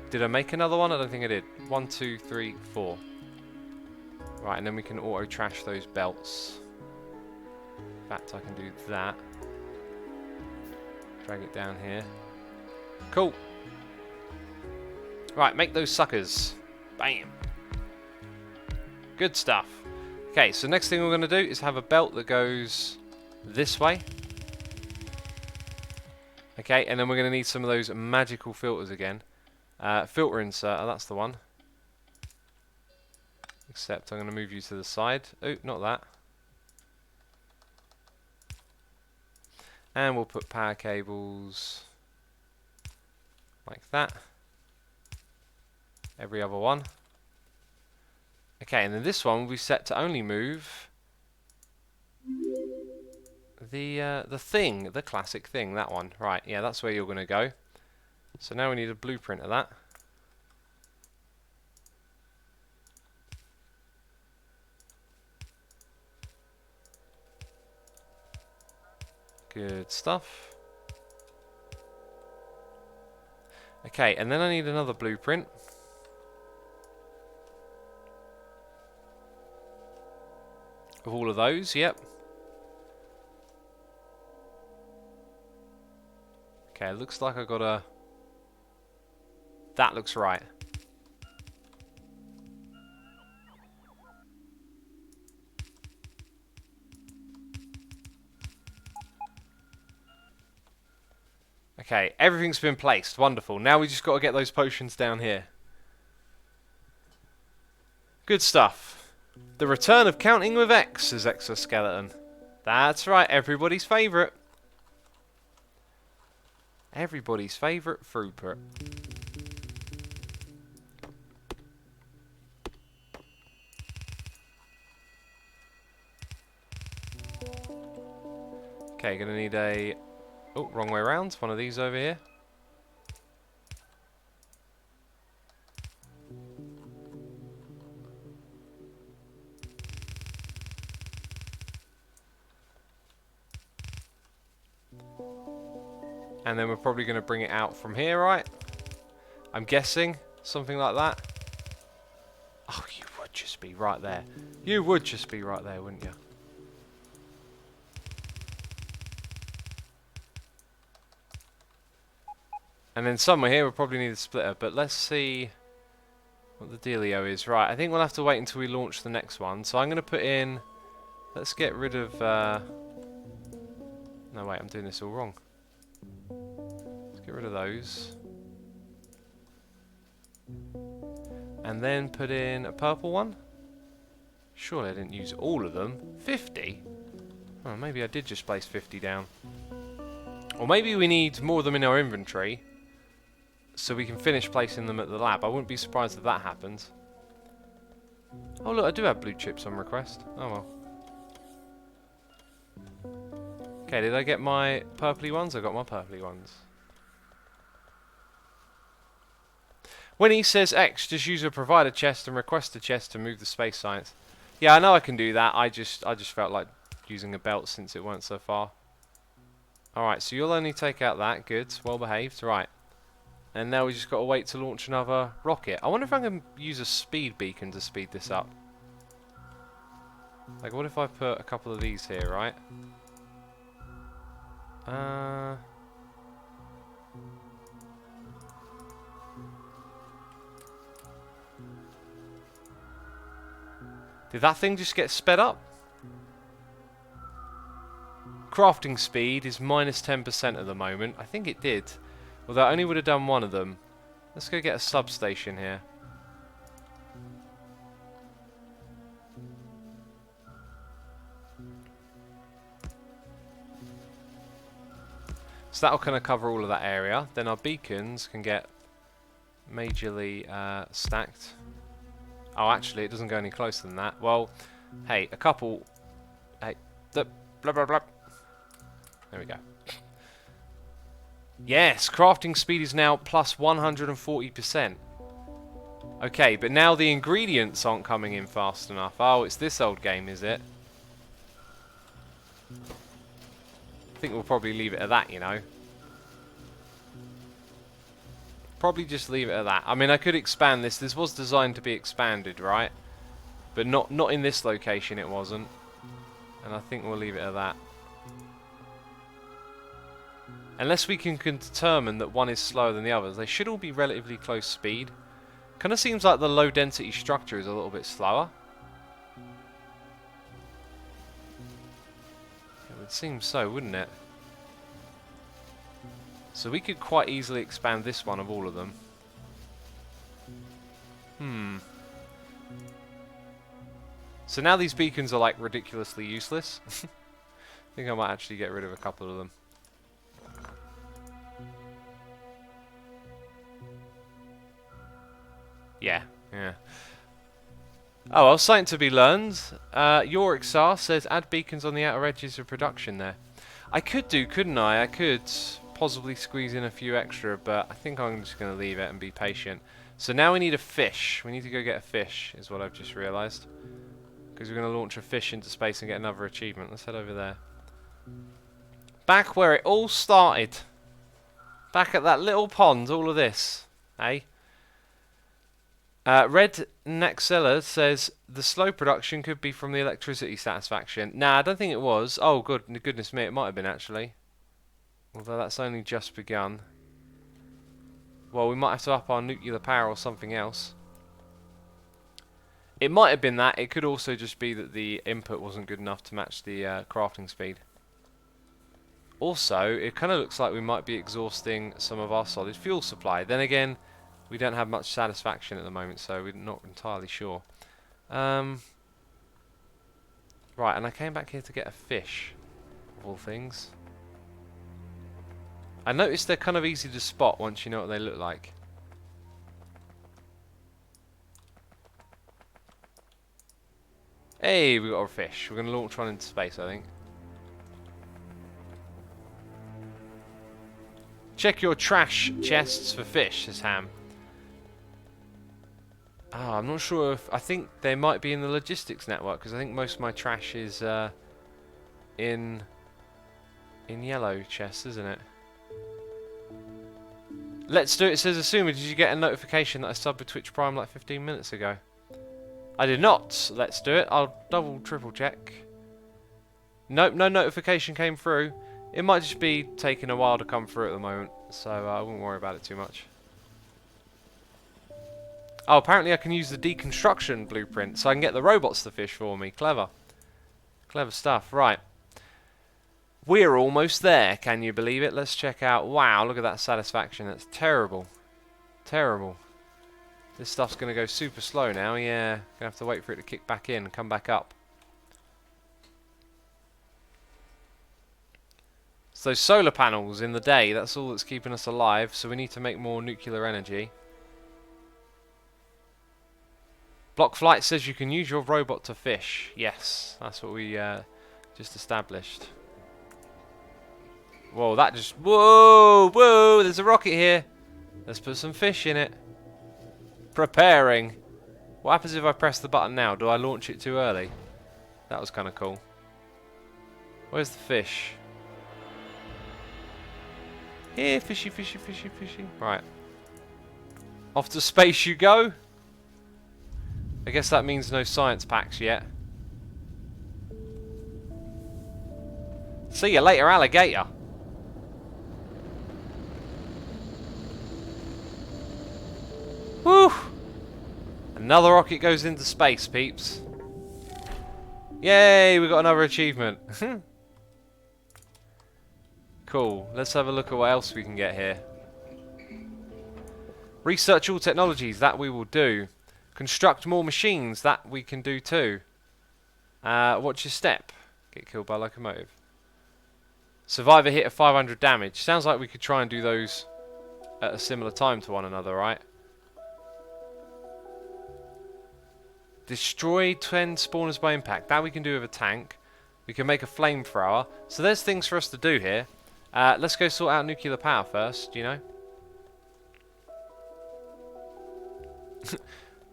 S1: Did I make another one? I don't think I did. 1, 2, 3, 4. Right, and then we can auto trash those belts. In fact, I can do that. Drag it down here. Cool. Right, make those suckers. Bam. Good stuff. Okay, so next thing we're going to do is have a belt that goes this way. Okay, and then we're going to need some of those magical filters again. Filter insert, oh, that's the one. Except I'm going to move you to the side. Oh, not that. And we'll put power cables like that. Every other one. Okay, and then this one will be set to only move the thing, the classic thing, that one. Right, yeah, that's where you're going to go. So now we need a blueprint of that. Good stuff. Okay, and then I need another blueprint. Of all of those, yep. Okay, looks like I got a... That looks right. Okay, everything's been placed. Wonderful. Now we just got to get those potions down here. Good stuff. The return of counting with X, says Exoskeleton. That's right, everybody's favourite. Everybody's favourite throughput. Okay, gonna need a... Oh, wrong way around. One of these over here. And then we're probably going to bring it out from here, right? I'm guessing. Something like that. Oh, you would just be right there. You would just be right there, wouldn't you? And then somewhere here we'll probably need a splitter. But let's see what the dealio is. Right, I think we'll have to wait until we launch the next one. So I'm going to put in... Let's get rid of... No, wait, I'm doing this all wrong. Get rid of those. And then put in a purple one. Surely I didn't use all of them. 50? Oh, maybe I did just place 50 down. Or maybe we need more of them in our inventory so we can finish placing them at the lab. I wouldn't be surprised if that happens. Oh look, I do have blue chips on request. Oh well. Okay, did I get my purpley ones? I got my purpley ones. When he says X, just use a provider chest and request a chest to move the space science. Yeah, I know I can do that. I just felt like using a belt since it weren't so far. Alright, so you'll only take out that. Good. Well behaved. Right. And now we just got to wait to launch another rocket. I wonder if I can use a speed beacon to speed this up. Like, what if I put a couple of these here, right? Did that thing just get sped up? Crafting speed is minus 10% at the moment. I think it did. Although I only would have done one of them. Let's go get a substation here. So that'll kind of cover all of that area. Then our beacons can get majorly stacked. Oh, actually, it doesn't go any closer than that. Well, hey, a couple... Hey, blah, blah, blah. There we go. Yes, crafting speed is now plus 140%. Okay, but now the ingredients aren't coming in fast enough. Oh, it's this old game, is it? I think we'll probably leave it at that, you know. Probably just leave it at that. I mean, I could expand this. This was designed to be expanded, right? But not in this location, it wasn't. And I think we'll leave it at that. Unless we can determine that one is slower than the others. They should all be relatively close speed. Kind of seems like the low density structure is a little bit slower. It would seem so, wouldn't it? So we could quite easily expand this one of all of them. So now these beacons are like ridiculously useless. I think I might actually get rid of a couple of them. Yeah. Oh, well, something to be learned. Yorick Sar says, add beacons on the outer edges of production there. I could do, couldn't I? I could possibly squeeze in a few extra, but I think I'm just going to leave it and be patient. So now we need a fish. We need to go get a fish, is what I've just realised. Because we're going to launch a fish into space and get another achievement. Let's head over there. Back where it all started. Back at that little pond, all of this. Eh? Red Nexella says, the slow production could be from the electricity satisfaction. Nah, I don't think it was. Oh, goodness me, it might have been actually. Although that's only just begun. Well, we might have to up our nuclear power or something else. It might have been that. It could also just be that the input wasn't good enough to match the crafting speed. Also, it kind of looks like we might be exhausting some of our solid fuel supply. Then again, we don't have much satisfaction at the moment, so we're not entirely sure. Right, and I came back here to get a fish, of all things. I noticed they're kind of easy to spot once you know what they look like. Hey, we got a fish. We're going to launch one into space, I think. Check your trash chests for fish, says Ham. Ah, I'm not sure if... I think they might be in the logistics network, because I think most of my trash is in yellow chests, isn't it? Let's do it, says Asuma. Did you get a notification that I subbed with Twitch Prime like 15 minutes ago? I did not. Let's do it. I'll triple check. Nope, no notification came through. It might just be taking a while to come through at the moment, so I wouldn't worry about it too much. Oh, apparently I can use the deconstruction blueprint, so I can get the robots to fish for me. Clever. Clever stuff. Right. We're almost there. Can you believe it? Let's check out. Wow, look at that satisfaction. That's terrible. Terrible. This stuff's going to go super slow now. Yeah, going to have to wait for it to kick back in and come back up. So solar panels in the day, that's all that's keeping us alive, so we need to make more nuclear energy. Block Flight says you can use your robot to fish. Yes, that's what we just established. Whoa, that just... Whoa, whoa, there's a rocket here. Let's put some fish in it. Preparing. What happens if I press the button now? Do I launch it too early? That was kind of cool. Where's the fish? Here, fishy, fishy, fishy, fishy. Right. Off to space you go. I guess that means no science packs yet. See you later, alligator. Woo! Another rocket goes into space, peeps. Yay, we got another achievement. Cool. Let's have a look at what else we can get here. Research all technologies, that we will do. Construct more machines, that we can do too. Watch your step. Get killed by locomotive. Survive a hit of 500 damage. Sounds like we could try and do those at a similar time to one another, right? Destroy 10 spawners by impact. That we can do with a tank. We can make a flamethrower. So there's things for us to do here. Let's go sort out nuclear power first, you know.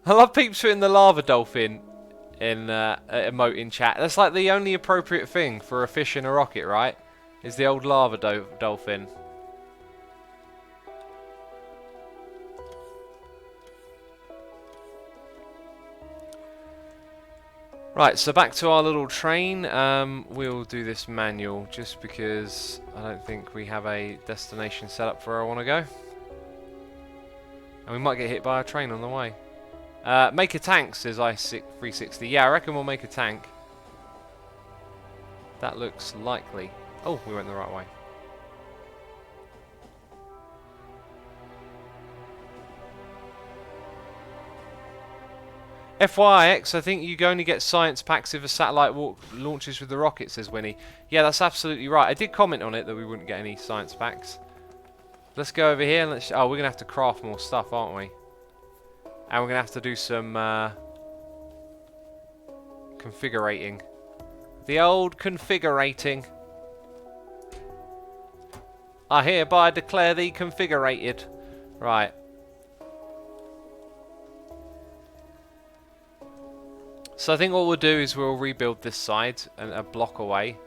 S1: I love peeps putting the lava dolphin in emote in chat. That's like the only appropriate thing for a fish in a rocket, right? Is the old lava dolphin. Right, so back to our little train. We'll do this manual just because I don't think we have a destination set up for where I want to go. And we might get hit by a train on the way. Make a tank, says I360. Yeah, I reckon we'll make a tank. That looks likely. Oh, we went the right way. FYX, I think you only get science packs if a satellite launches with the rocket, says Winnie. Yeah, that's absolutely right. I did comment on it that we wouldn't get any science packs. Let's go over here and let's... Oh, we're going to have to craft more stuff, aren't we? And we're going to have to do some configurating. The old configurating. I hereby declare thee configurated. Right. So I think what we'll do is we'll rebuild this side and a block away.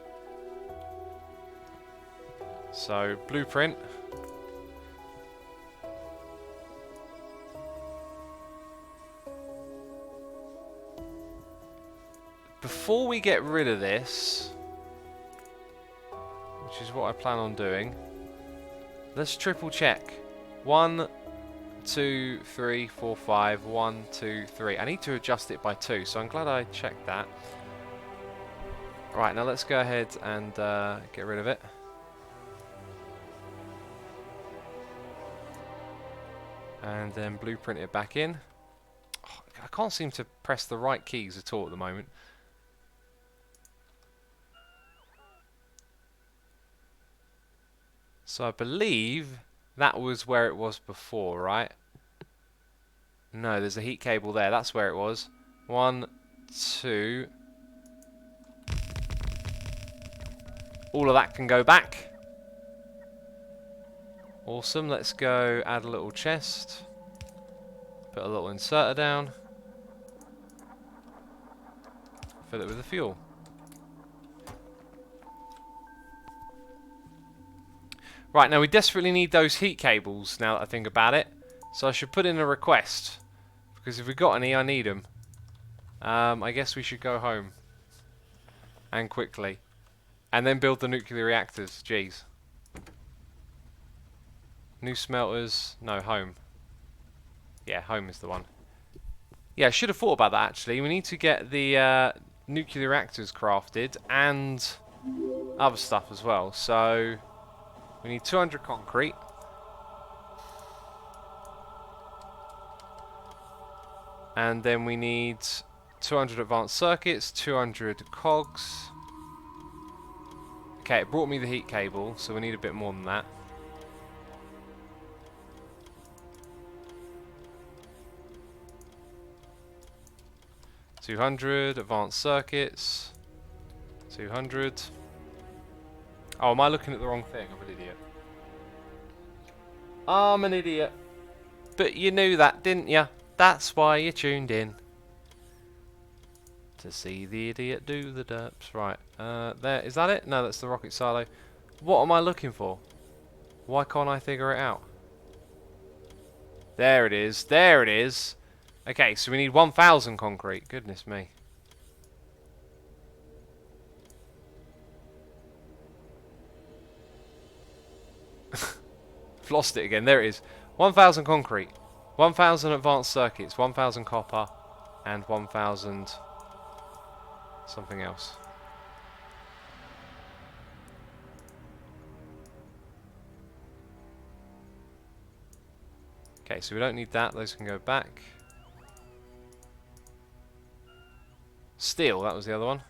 S1: So, blueprint. Before we get rid of this, which is what I plan on doing, let's triple check. 1, 2, 3, 4, 5. 1, 2, 3. I need to adjust it by 2, so I'm glad I checked that. Right, now let's go ahead and get rid of it. And then blueprint it back in. Oh, I can't seem to press the right keys at all at the moment. So I believe that was where it was before, right? No, there's a heat cable there. That's where it was. 1, 2. All of that can go back. Awesome. Let's go add a little chest. Put a little inserter down. Fill it with the fuel. Right, now we desperately need those heat cables now that I think about it. So I should put in a request. Because if we've got any, I need them. I guess we should go home. And quickly. And then build the nuclear reactors. Jeez. New smelters. No, home. Yeah, home is the one. Yeah, I should have thought about that actually. We need to get the nuclear reactors crafted. And other stuff as well. So... we need 200 concrete. And then we need 200 advanced circuits, 200 cogs. Okay, it brought me the heat cable, so we need a bit more than that. $200, advanced circuits. 200. Oh, am I looking at the wrong thing? I'm an idiot. I'm an idiot. But you knew that, didn't you? That's why you tuned in. To see the idiot do the derps. Right, there. Is that it? No, that's the rocket silo. What am I looking for? Why can't I figure it out? There it is. There it is. Okay, so we need 1,000 concrete. Goodness me. I've lost it again. There it is. 1,000 concrete. 1,000 advanced circuits. 1,000 copper. And 1,000... something else. Okay, so we don't need that. Those can go back. Steel, that was the other one.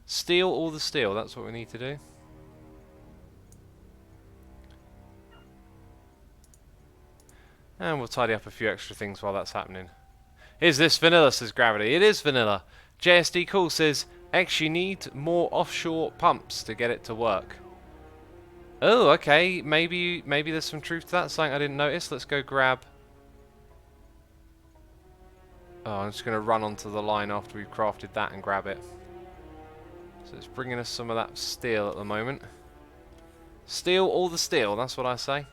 S1: Steel all the steel. That's what we need to do. And we'll tidy up a few extra things while that's happening. Is this vanilla, says Gravity. It is vanilla. JSD Cool says, X, you need more offshore pumps to get it to work. Oh, okay. Maybe there's some truth to that. Something I didn't notice. Let's go grab... Oh, I'm just going to run onto the line after we've crafted that and grab it. So it's bringing us some of that steel at the moment. Steel all the steel, that's what I say.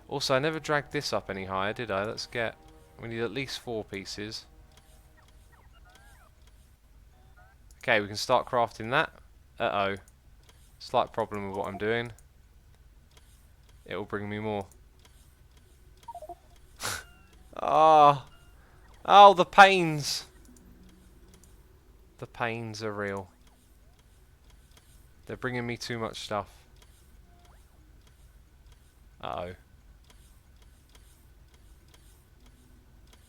S1: Also, I never dragged this up any higher, did I? Let's get... We need at least 4 pieces. Okay, we can start crafting that. Uh-oh. Slight problem with what I'm doing. It will bring me more. Ah. Oh, the pains. The pains are real. They're bringing me too much stuff. Uh-oh.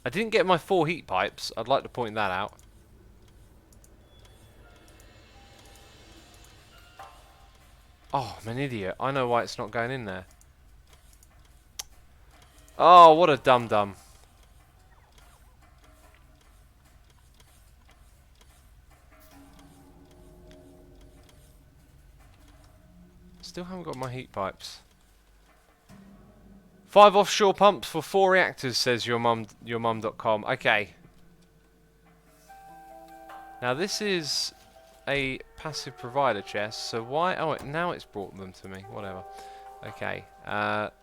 S1: I didn't get my 4 heat pipes. I'd like to point that out. Oh, I'm an idiot. I know why it's not going in there. Oh, what a dum-dum. Still haven't got my heat pipes. 5 offshore pumps for 4 reactors, says yourmum.com. Okay. Now this is a passive provider chest, so why... Oh, now it's brought them to me. Whatever. Okay.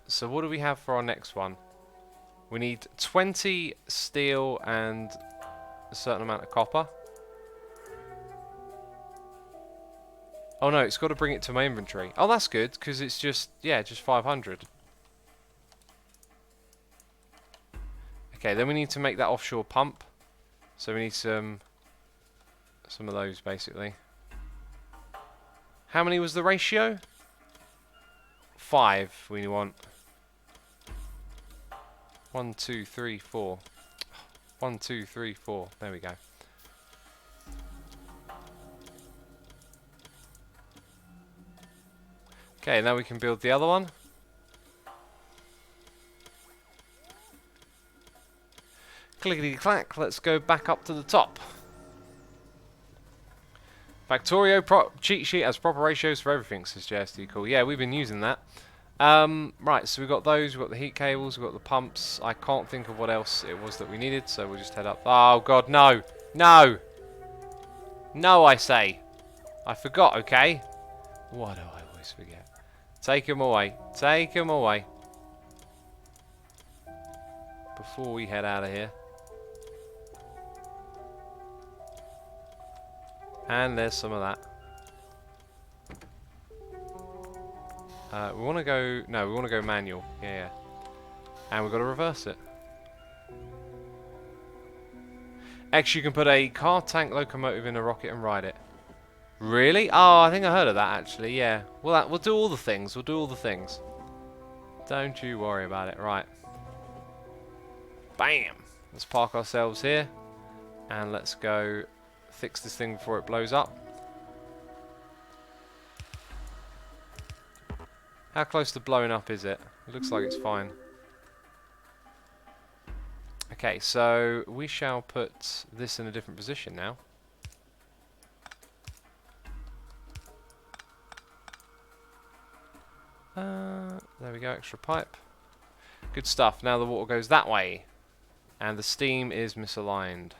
S1: So what do we have for our next one? We need 20 steel and a certain amount of copper. Oh no, it's got to bring it to my inventory. Oh, that's good, because it's just, yeah, just 500. Okay, then we need to make that offshore pump. So we need some of those, basically. How many was the ratio? 5 we want. 1, 2, 3, 4. 1, 2, 3, 4. There we go. Okay, now we can build the other one. Clickety clack, let's go back up to the top. Factorio cheat sheet has proper ratios for everything, says JSD Cool. Yeah, we've been using that. Right, so we've got those, we've got the heat cables, we've got the pumps. I can't think of what else it was that we needed, so we'll just head up. Oh god, no! No! No, I say! I forgot, okay? Why do I always forget? Take them away. Take them away. Before we head out of here. And there's some of that. We want to go... No, we want to go manual. Yeah. And we've got to reverse it. Actually, you can put a car tank locomotive in a rocket and ride it. Really? Oh, I think I heard of that, actually. Yeah. Well, we'll do all the things. We'll do all the things. Don't you worry about it. Right. Bam! Let's park ourselves here. And let's go fix this thing before it blows up. How close to blowing up is it? It looks like it's fine. Okay, so we shall put this in a different position now. There we go, extra pipe. Good stuff. Now the water goes that way. And the steam is misaligned.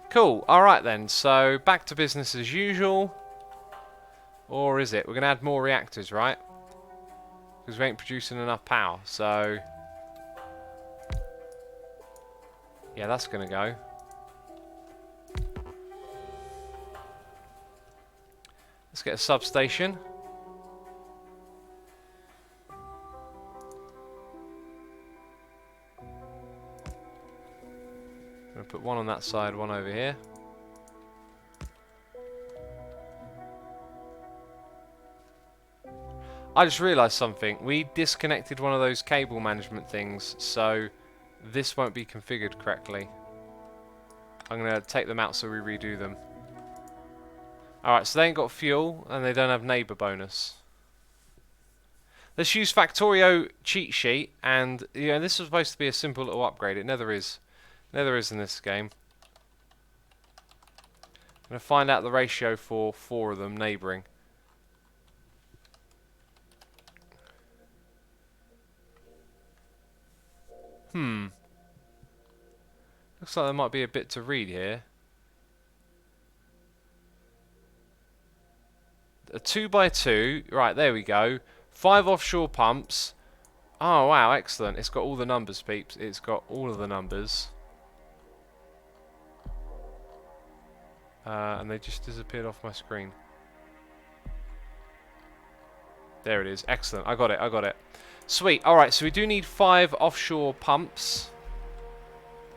S1: Cool. Alright then, so back to business as usual. Or is it? We're going to add more reactors, right? Because we ain't producing enough power, so... yeah, that's going to go. Let's get a substation. I'm going to put one on that side, one over here. I just realised something. We disconnected one of those cable management things, so this won't be configured correctly. I'm going to take them out so we redo them. Alright, so they ain't got fuel, and they don't have neighbour bonus. Let's use Factorio cheat sheet, and yeah, this was supposed to be a simple little upgrade. It never is. Never is in this game. I'm going to find out the ratio for 4 of them neighbouring. Looks like there might be a bit to read here. A 2x2. Right, there we go. 5 offshore pumps. Oh, wow, excellent. It's got all the numbers, peeps. It's got all of the numbers. And they just disappeared off my screen. There it is. Excellent. I got it. I got it. Sweet. Alright, so we do need 5 offshore pumps.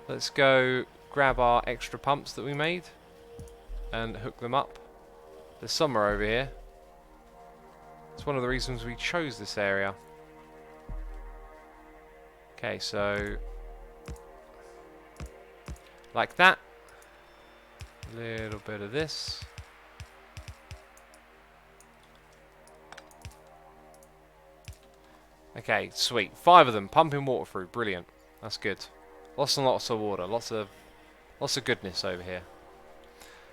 S1: Let's go grab our extra pumps that we made and hook them up. There's somewhere over here. It's one of the reasons we chose this area. Okay, so like that. A little bit of this. Okay, sweet. 5 of them pumping water through. Brilliant. That's good. Lots and lots of water. Lots of goodness over here.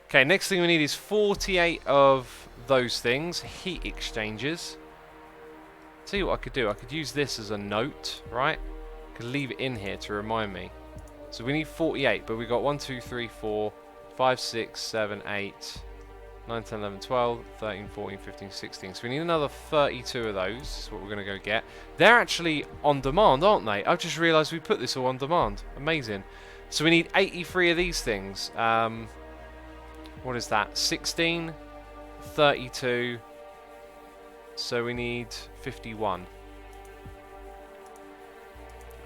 S1: Okay, next thing we need is 48 of those things. Heat exchangers. Tell you what I could do. I could use this as a note, right? I could leave it in here to remind me. So we need 48, but we got 1, 2, 3, 4, 5, 6, 7, 8, 9, 10, 11, 12, 13, 14, 15, 16. So we need another 32 of those. That's what we're going to go get. They're actually on demand, aren't they? I've just realised we put this all on demand. Amazing. So we need 83 of these things. What is that? 16, 32. So we need 51.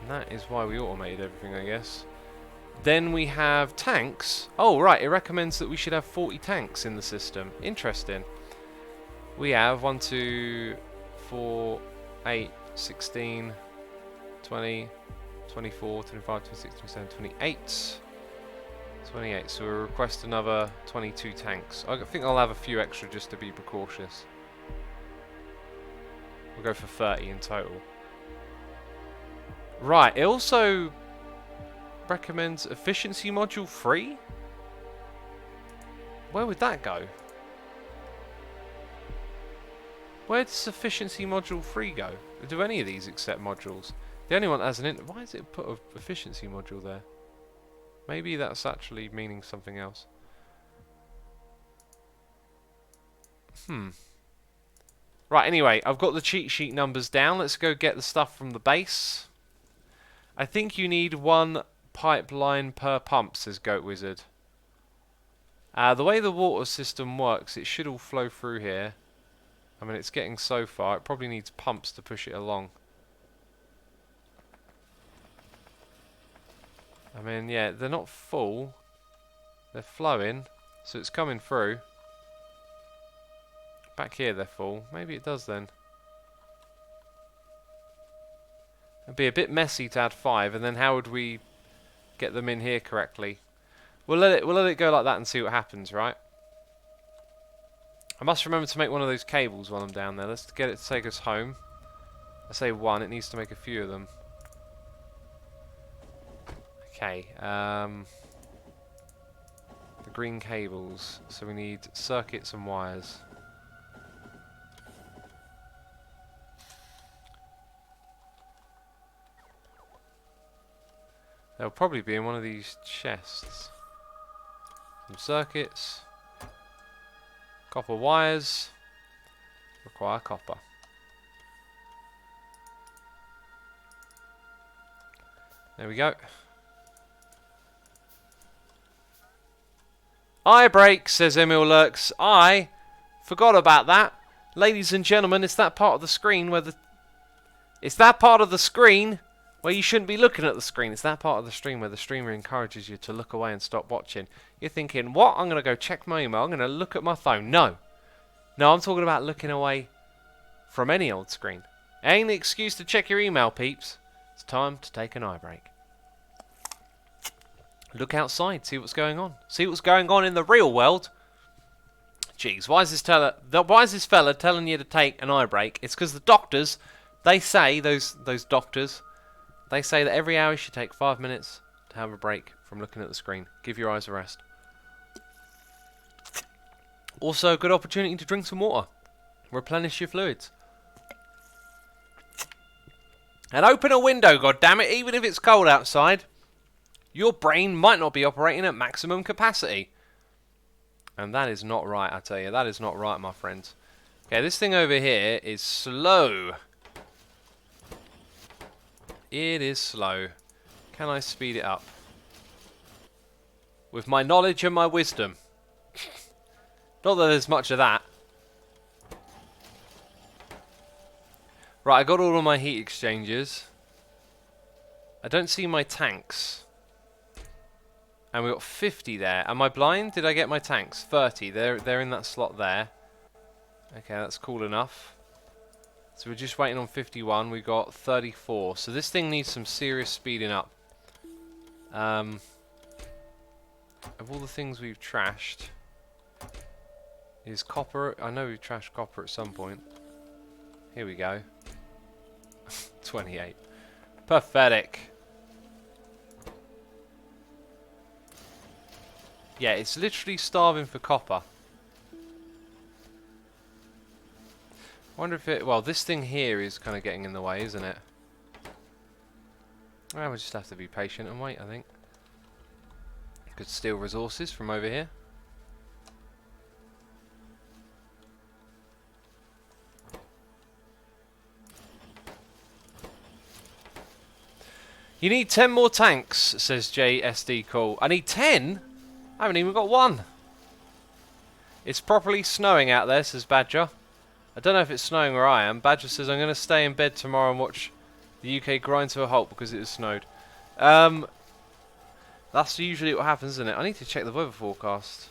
S1: And that is why we automated everything, I guess. Then we have tanks. Oh, right. It recommends that we should have 40 tanks in the system. Interesting. We have 1, 2, 4, 8, 16, 20, 24, 25, 26, 27, 28. 28. So we'll request another 22 tanks. I think I'll have a few extra just to be precautious. We'll go for 30 in total. Right. It also recommends efficiency module 3. Where would that go? Where does efficiency module 3 go? Do any of these accept modules? The only one that has an why is it put an efficiency module there? Maybe that's actually meaning something else. Right, anyway, I've got the cheat sheet numbers down. Let's go get the stuff from the base. I think you need 1 pipeline per pump, says Goat Wizard. The way the water system works, it should all flow through here. I mean, it's getting so far. It probably needs pumps to push it along. I mean, yeah, they're not full. They're flowing, so it's coming through. Back here they're full. Maybe it does then. It'd be a bit messy to add 5, and then how would we get them in here correctly? We'll let it go like that and see what happens, right? I must remember to make one of those cables while I'm down there. Let's get it to take us home. I say one, it needs to make a few of them. Okay, the green cables. So we need circuits and wires. They'll probably be in one of these chests. Some circuits. Copper wires. Require copper. There we go. Eye break, says Emil Lurks. I forgot about that. Ladies and gentlemen, it's that part of the screen where it's that part of the screen where you shouldn't be looking at the screen. It's that part of the stream where the streamer encourages you to look away and stop watching. You're thinking, what? I'm going to go check my email. I'm going to look at my phone. No. No, I'm talking about looking away from any old screen. Ain't an excuse to check your email, peeps. It's time to take an eye break. Look outside, see what's going on. See what's going on in the real world. Jeez, why is this fella telling you to take an eye break? It's because the doctors, they say, those doctors, they say that every hour you should take 5 minutes to have a break from looking at the screen. Give your eyes a rest. Also, a good opportunity to drink some water. Replenish your fluids. And open a window, goddammit, even if it's cold outside. Your brain might not be operating at maximum capacity. And that is not right, I tell you. That is not right, my friends. Okay, this thing over here is slow. It is slow. Can I speed it up? With my knowledge and my wisdom. Not that there's much of that. Right, I got all of my heat exchangers. I don't see my tanks. And we got 50 there. Am I blind? Did I get my tanks? 30. They're in that slot there. Okay, that's cool enough. So we're just waiting on 51. We got 34. So this thing needs some serious speeding up. Of all the things we've trashed, is copper. I know we've trashed copper at some point. Here we go. 28. Pathetic. Yeah, it's literally starving for copper. I wonder if it... Well, this thing here is kind of getting in the way, isn't it? Well, we'll just have to be patient and wait, I think. Could steal resources from over here. You need 10 more tanks, says JSD Call. I need 10? I haven't even got one. It's properly snowing out there, says Badger. I don't know if it's snowing where I am. Badger says, I'm going to stay in bed tomorrow and watch the UK grind to a halt because it has snowed. That's usually what happens, isn't it? I need to check the weather forecast.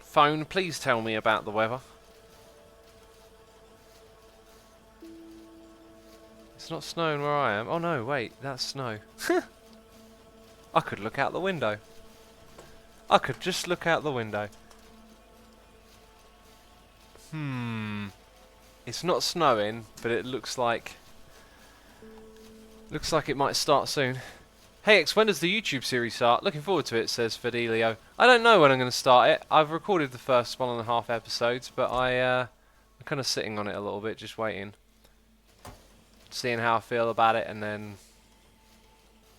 S1: Phone, please tell me about the weather. It's not snowing where I am. Oh no, wait, that's snow. I could look out the window. I could just look out the window. It's not snowing, but it looks like it might start soon. Hey X, when does the YouTube series start? Looking forward to it, says Fidelio. I don't know when I'm going to start it. I've recorded the first 1.5 episodes, but I'm kind of sitting on it a little bit, just waiting. Seeing how I feel about it, and then...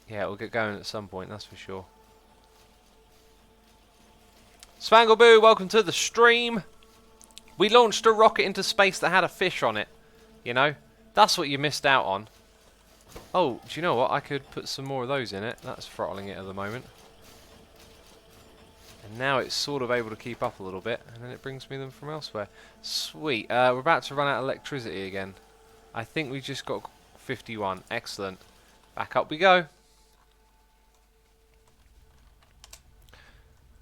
S1: yeah, we'll get going at some point, that's for sure. Spangleboo, welcome to the stream. We launched a rocket into space that had a fish on it. You know? That's what you missed out on. Oh, do you know what? I could put some more of those in it. That's throttling it at the moment. And now it's sort of able to keep up a little bit. And then it brings me them from elsewhere. Sweet. We're about to run out of electricity again. I think we just got 51. Excellent. Back up we go.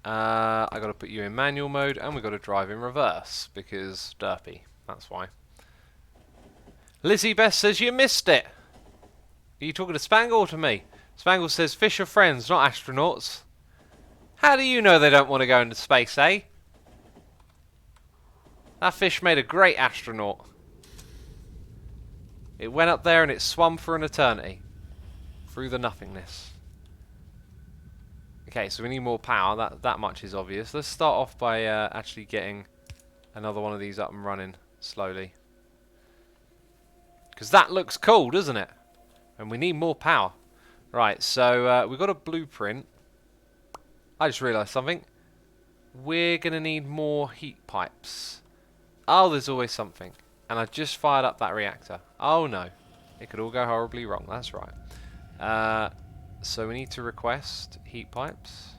S1: I got to put you in manual mode, and we got to drive in reverse because derpy. That's why. Lizzie Best says you missed it. Are you talking to Spangle or to me? Spangle says, fish are friends, not astronauts. How do you know they don't want to go into space, eh? That fish made a great astronaut. It went up there and it swam for an eternity. Through the nothingness. Okay, so we need more power. That much is obvious. Let's start off by actually getting another one of these up and running slowly. Because that looks cool, doesn't it? And we need more power. Right, so we've got a blueprint. I just realised something. We're going to need more heat pipes. Oh, there's always something. And I just fired up that reactor. Oh no. It could all go horribly wrong. That's right. So we need to request heat pipes.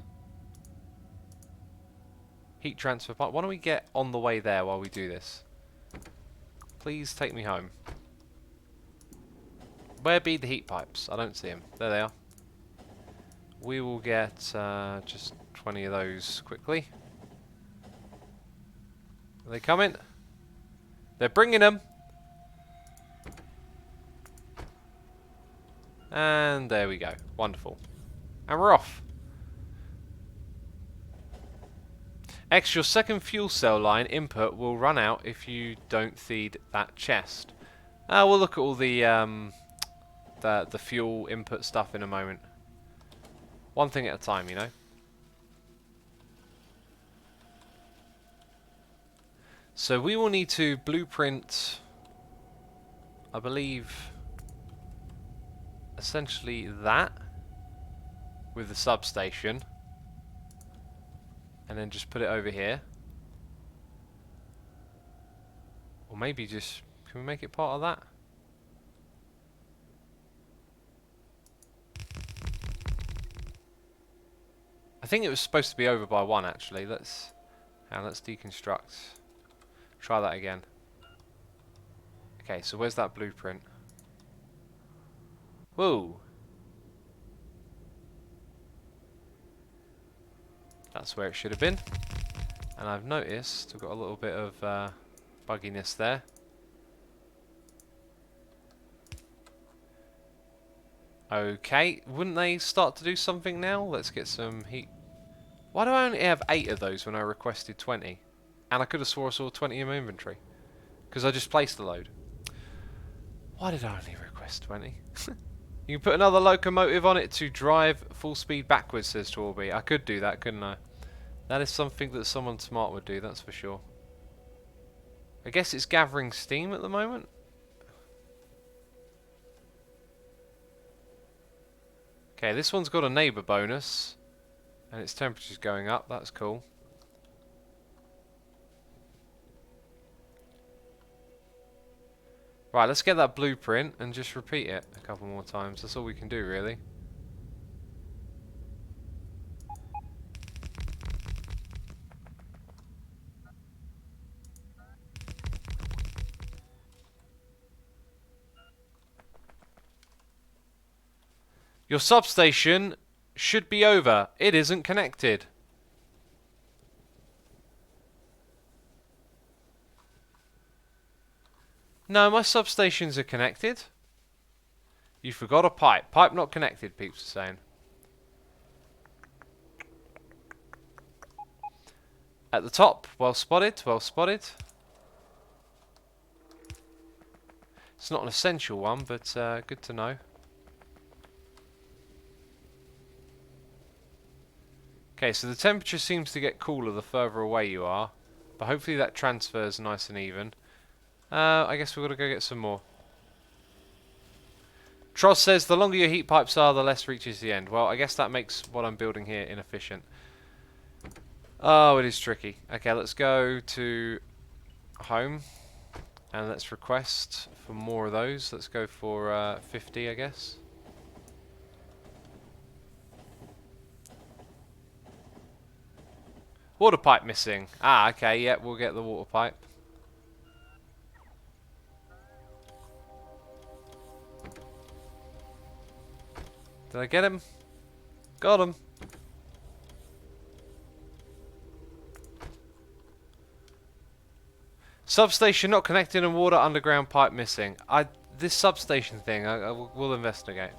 S1: Heat transfer pipe. Why don't we get on the way there while we do this? Please take me home. Where be the heat pipes? I don't see them. There they are. We will get just 20 of those quickly. Are they coming? They're bringing them. And there we go. Wonderful. And we're off. X, your second fuel cell line input will run out if you don't feed that chest. We'll look at all the fuel input stuff in a moment. One thing at a time, you know. So we will need to blueprint, I believe, essentially that with the substation, and then just put it over here. Or maybe just, can we make it part of that? I think it was supposed to be over by 1 actually. Let's deconstruct. Try that again. Okay, so where's that blueprint? Whoa. That's where it should have been. And I've noticed we've got a little bit of bugginess there. Okay, wouldn't they start to do something now? Let's get some heat. Why do I only have 8 of those when I requested 20? And I could have swore I saw 20 in my inventory. Because I just placed a load. Why did I only request 20? You can put another locomotive on it to drive full speed backwards, says Torby. I could do that, couldn't I? That is something that someone smart would do, that's for sure. I guess it's gathering steam at the moment. Okay, this one's got a neighbour bonus. And its temperature's going up, that's cool. Right, let's get that blueprint and just repeat it a couple more times. That's all we can do, really. Your substation should be over. It isn't connected. No, my substations are connected. You forgot a pipe. Pipe not connected, peeps are saying. At the top, well spotted, well spotted. It's not an essential one, but good to know. Okay, so the temperature seems to get cooler the further away you are, but hopefully that transfers nice and even. I guess we've got to go get some more. Tross says the longer your heat pipes are, the less reaches the end. Well, I guess that makes what I'm building here inefficient. Oh, it is tricky. Okay, let's go to home and let's request for more of those. Let's go for 50, I guess. Water pipe missing. Ah, okay, yeah, we'll get the water pipe. Did I get him? Got him. Substation not connected and water underground pipe missing. This substation thing, we'll investigate.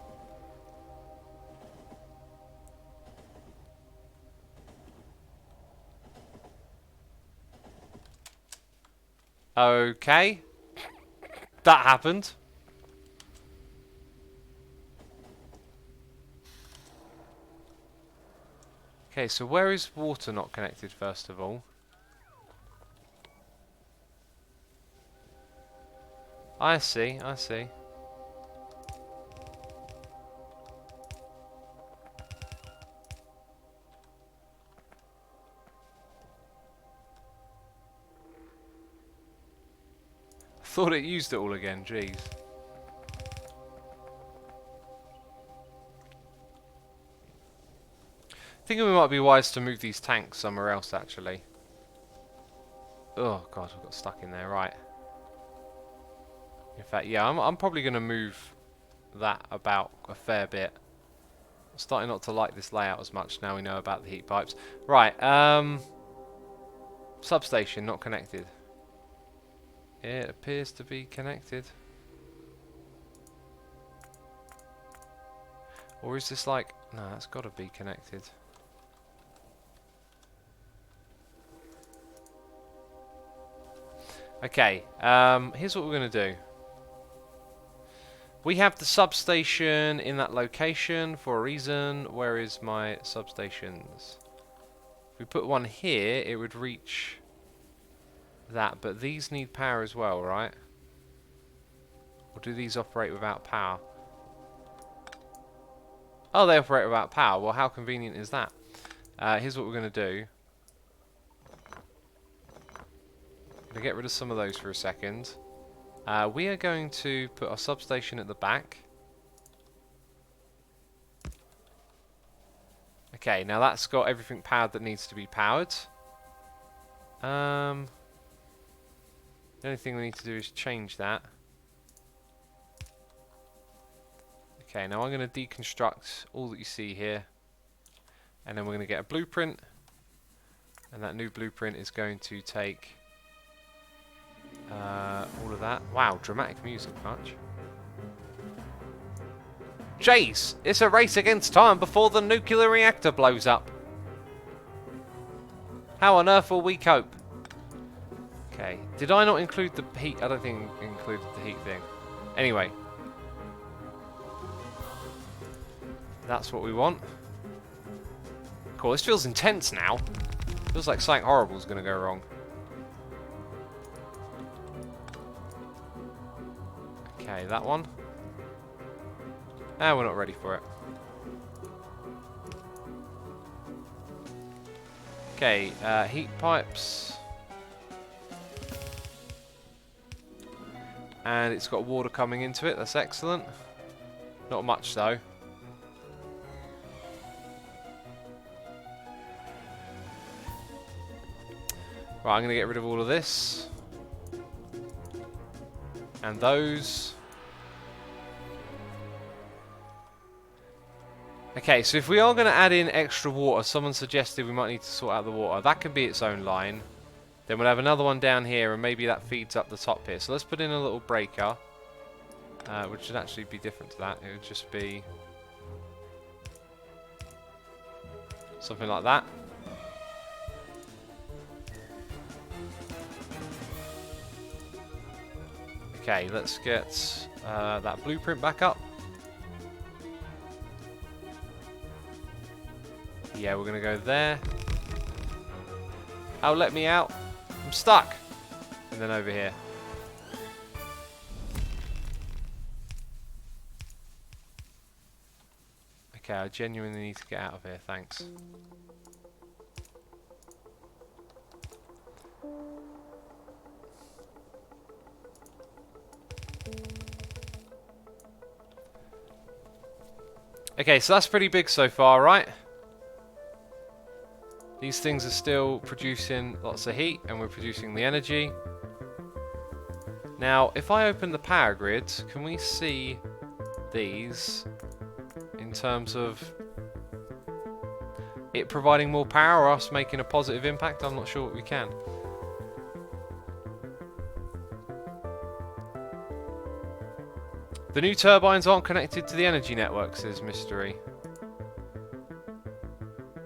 S1: Okay. That happened. Okay, so where is water not connected first of all? I see, I see. I thought it used it all again, jeez. I think it might be wise to move these tanks somewhere else actually. Oh god, I got stuck in there, right. In fact, yeah, I'm probably going to move that about a fair bit. I'm starting not to like this layout as much now we know about the heat pipes. Right, substation not connected. It appears to be connected. Or is this like... No, that's got to be connected. Okay, here's what we're going to do. We have the substation in that location for a reason. Where is my substations? If we put one here, it would reach that, but these need power as well, right? Or do these operate without power? Oh, they operate without power. Well, how convenient is that? Here's what we're going to do. I'm going to get rid of some of those for a second. We are going to put our substation at the back. Okay, now that's got everything powered that needs to be powered. The only thing we need to do is change that. Okay, now I'm going to deconstruct all that you see here. And then we're going to get a blueprint. And that new blueprint is going to take all of that. Wow, dramatic music, much. Jace, it's a race against time before the nuclear reactor blows up. How on earth will we cope? Okay, did I not include the heat? I don't think I included the heat thing. Anyway. That's what we want. Cool, this feels intense now. Feels like something horrible is going to go wrong. Okay, that one. Ah, we're not ready for it. Okay, heat pipes. And it's got water coming into it, that's excellent. Not much though. Right, I'm going to get rid of all of this. And those. Okay, so if we are going to add in extra water, someone suggested we might need to sort out the water. That can be its own line. Then we'll have another one down here, and maybe that feeds up the top here. So let's put in a little breaker, which should actually be different to that. It would just be something like that. Okay, let's get that blueprint back up. Yeah, we're going to go there. Oh, let me out. I'm stuck. And then over here. Okay, I genuinely need to get out of here, thanks. Okay, so that's pretty big so far, right? These things are still producing lots of heat, and we're producing the energy. Now, if I open the power grid, can we see these in terms of it providing more power or us making a positive impact? I'm not sure what we can. The new turbines aren't connected to the energy network, says Mystery.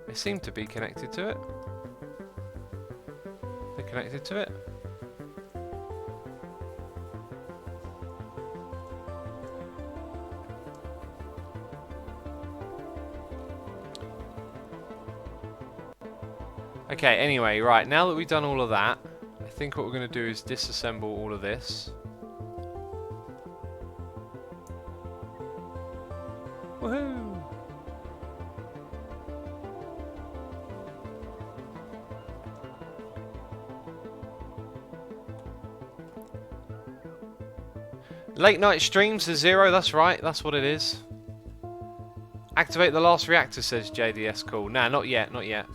S1: They seem to be connected to it. They're connected to it. Okay, anyway, right, now that we've done all of that, I think what we're going to do is disassemble all of this. Woohoo! Late night streams is 0, that's right, that's what it is. Activate the last reactor, says JDS Cool. Nah, not yet, not yet.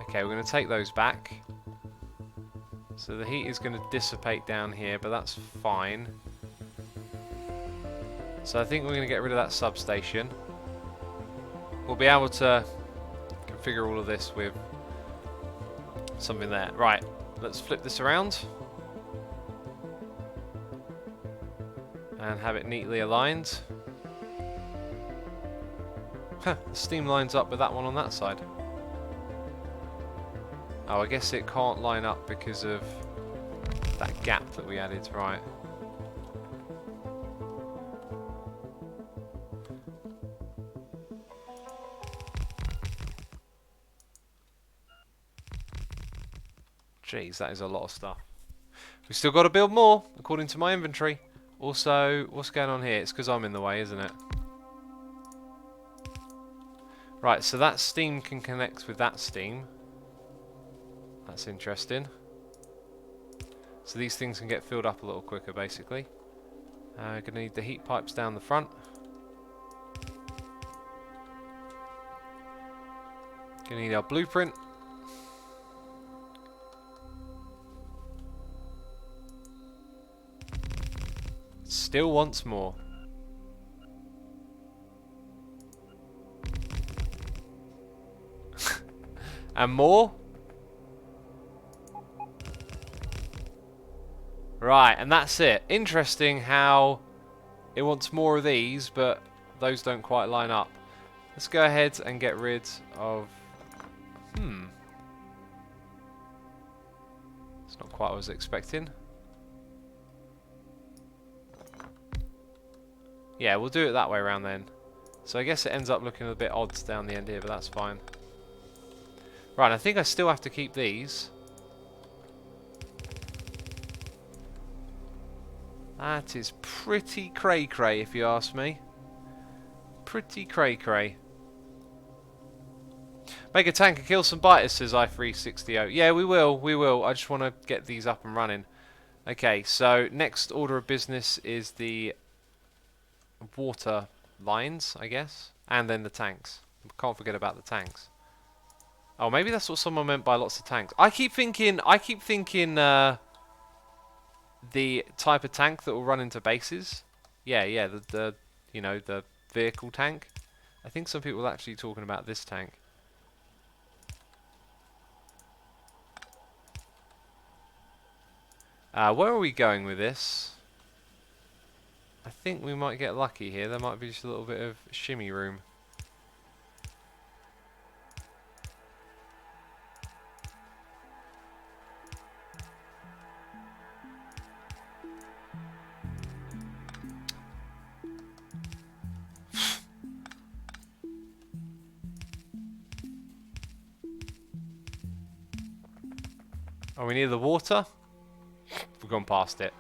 S1: Okay, we're going to take those back. So the heat is going to dissipate down here, but that's fine. So I think we're going to get rid of that substation. We'll be able to configure all of this with something there. Right, let's flip this around. And have it neatly aligned. Huh, the steam lines up with that one on that side. Oh, I guess it can't line up because of that gap that we added, right. Jeez, that is a lot of stuff. We've still got to build more, according to my inventory. Also, what's going on here? It's because I'm in the way, isn't it? Right, so that steam can connect with that steam. That's interesting. So these things can get filled up a little quicker, basically. We're going to need the heat pipes down the front. Going to need our blueprint. Still wants more. And more? Right, and that's it. Interesting how it wants more of these, but those don't quite line up. Let's go ahead and get rid of... It's not quite what I was expecting. Yeah, we'll do it that way around then. So I guess it ends up looking a bit odd down the end here, but that's fine. Right, I think I still have to keep these. That is pretty cray-cray, if you ask me. Pretty cray-cray. Make a tank and kill some biters, says i360. Yeah, we will, we will. I just want to get these up and running. Okay, so next order of business is the water lines, I guess. And then the tanks. Can't forget about the tanks. Oh, maybe that's what someone meant by lots of tanks. I keep thinking the type of tank that will run into bases. Yeah, the you know, the vehicle tank. I think some people are actually talking about this tank. Where are we going with this? I think we might get lucky here. There might be just a little bit of shimmy room. Are we near the water? We've gone past it.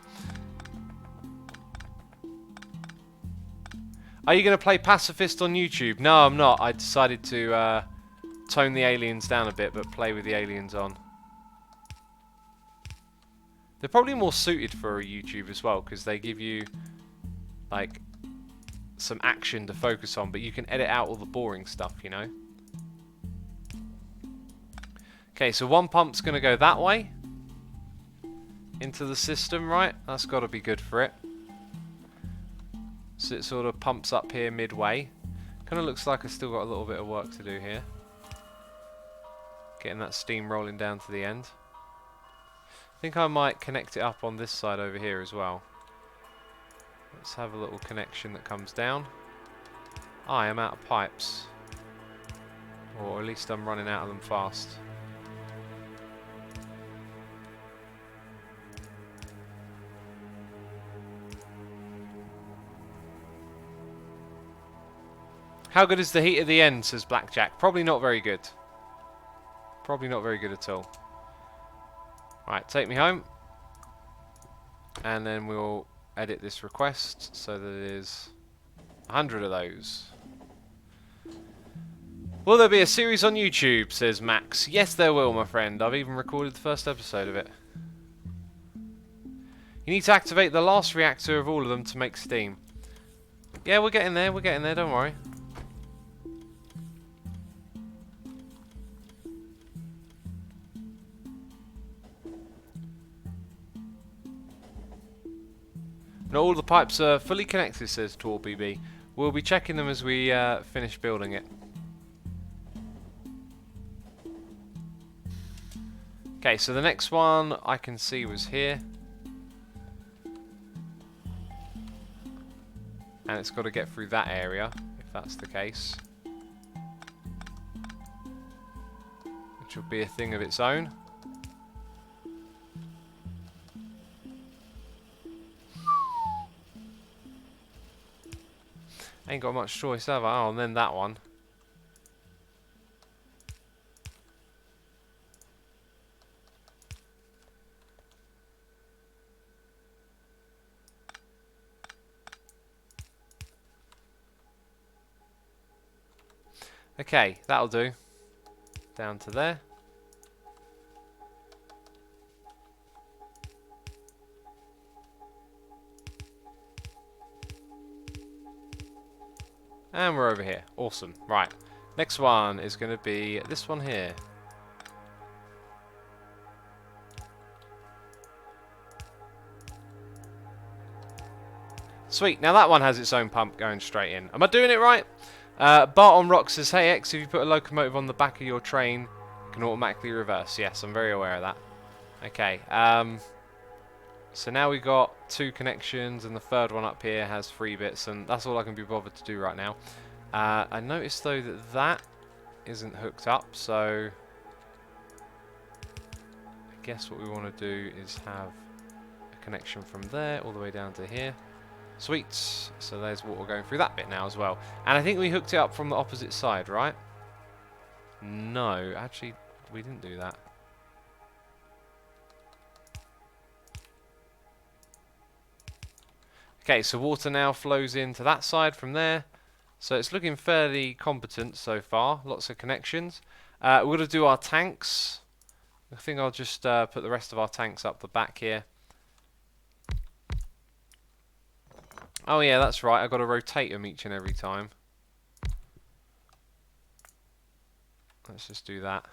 S1: Are you going to play pacifist on YouTube? No, I'm not. I decided to tone the aliens down a bit, but play with the aliens on. They're probably more suited for a YouTube as well, because they give you, like, some action to focus on, but you can edit out all the boring stuff, you know? Okay, so one pump's going to go that way. Into the system, right? That's got to be good for it. So it sort of pumps up here midway. Kind of looks like I've still got a little bit of work to do here. Getting that steam rolling down to the end. I think I might connect it up on this side over here as well. Let's have a little connection that comes down. I am out of pipes. Or at least I'm running out of them fast. How good is the heat at the end, says Blackjack. Probably not very good. Probably not very good at all. Right, take me home. And then we'll edit this request so that it is 100 of those. Will there be a series on YouTube, says Max. Yes, there will, my friend. I've even recorded the first episode of it. You need to activate the last reactor of all of them to make steam. Yeah, we're getting there, don't worry. Not all the pipes are fully connected, says Tor BB. We'll be checking them as we finish building it. Okay, so the next one I can see was here. And it's got to get through that area, if that's the case. Which will be a thing of its own. Ain't got much choice, have I? Oh, and then that one. Okay, that'll do. Down to there. And we're over here. Awesome. Right. Next one is going to be this one here. Sweet. Now that one has its own pump going straight in. Am I doing it right? Bart on Rock says, hey X, if you put a locomotive on the back of your train, it can automatically reverse. Yes, I'm very aware of that. Okay. So now we've got 2 connections, and the third one up here has 3 bits, and that's all I can be bothered to do right now. I noticed though that that isn't hooked up, so I guess what we want to do is have a connection from there all the way down to here. Sweet. So there's water going through that bit now as well. And I think we hooked it up from the opposite side, right? No, actually we didn't do that. Okay, so water now flows into that side from there. So it's looking fairly competent so far. Lots of connections. We're going to do our tanks. I think I'll just put the rest of our tanks up the back here. Oh yeah, that's right. I've got to rotate them each and every time. Let's just do that.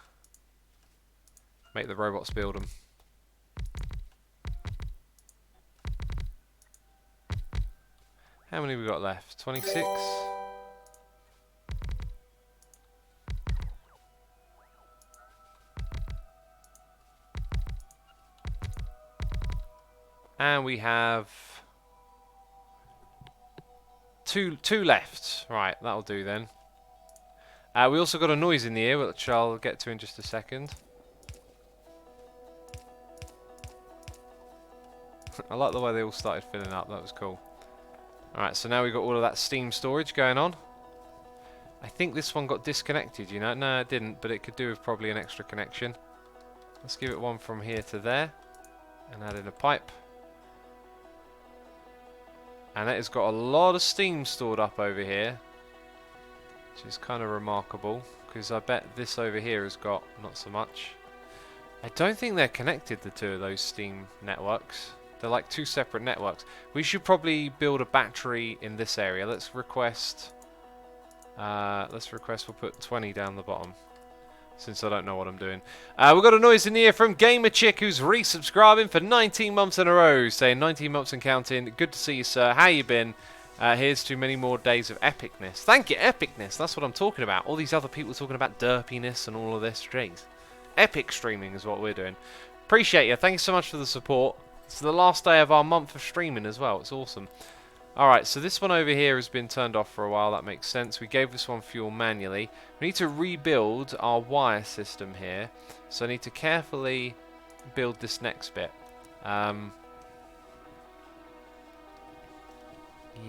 S1: Make the robots build them. How many have we got left? 26? And we have two left. Right, that'll do then. We also got a noise in the ear, which I'll get to in just a second. I like the way they all started filling up. That was cool. Alright, so now we've got all of that steam storage going on. I think this one got disconnected, you know. No, it didn't, but it could do with probably an extra connection. Let's give it one from here to there. And add in a pipe. And that has got a lot of steam stored up over here. Which is kind of remarkable. Because I bet this over here has got not so much. I don't think they're connected, the two of those steam networks. They're like 2 separate networks. We should probably build a battery in this area. Let's request we'll put 20 down the bottom. Since I don't know what I'm doing. We've got a noise in the ear from Gamer Chick, who's resubscribing for 19 months in a row. Saying 19 months and counting. Good to see you, sir. How you been? Here's to many more days of epicness. Thank you, epicness. That's what I'm talking about. All these other people talking about derpiness and all of this. Jeez. Epic streaming is what we're doing. Appreciate you. Thank you so much for the support. It's the last day of our month of streaming as well. It's awesome. Alright, so this one over here has been turned off for a while. That makes sense. We gave this one fuel manually. We need to rebuild our wire system here. So I need to carefully build this next bit.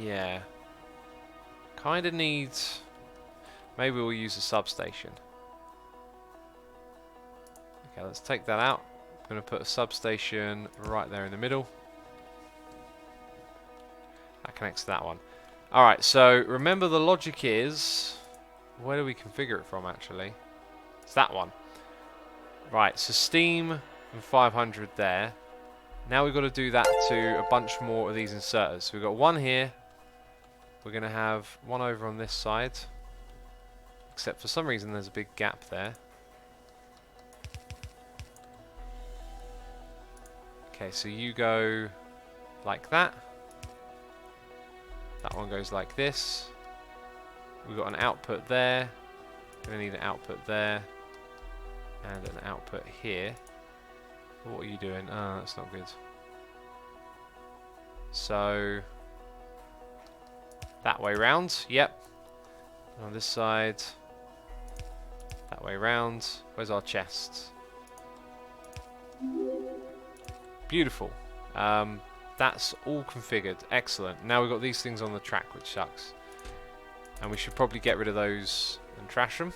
S1: Yeah. Kind of needs Maybe we'll use a substation. Okay, let's take that out. I'm going to put a substation right there in the middle. That connects to that one. Alright, so remember the logic is... Where do we configure it from, actually? It's that one. Right, so steam and 500 there. Now we've got to do that to a bunch more of these inserters. So we've got one here. We're going to have one over on this side. Except for some reason there's a big gap there. Okay, so you go like that. That one goes like this. We've got an output there. Going to need an output there. And an output here. What are you doing? Oh, that's not good. So that way round. Yep. On this side. That way round. Where's our chest? Beautiful. That's all configured. Excellent. Now we've got these things on the track, which sucks. And we should probably get rid of those and trash them.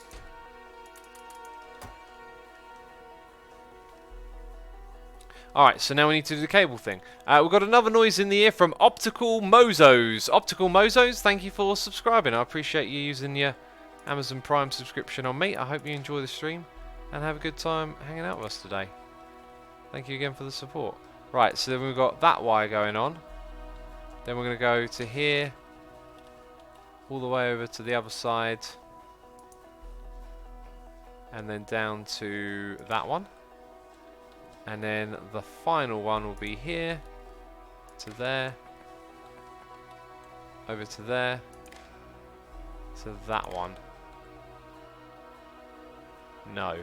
S1: Alright, so now we need to do the cable thing. We've got another noise in the ear from Optical Mozos. Optical Mozos, thank you for subscribing. I appreciate you using your Amazon Prime subscription on me. I hope you enjoy the stream and have a good time hanging out with us today. Thank you again for the support. Right, so then we've got that wire going on. Then we're going to go to here, all the way over to the other side, and then down to that one. And then the final one will be here, to there, over to there, to that one. No.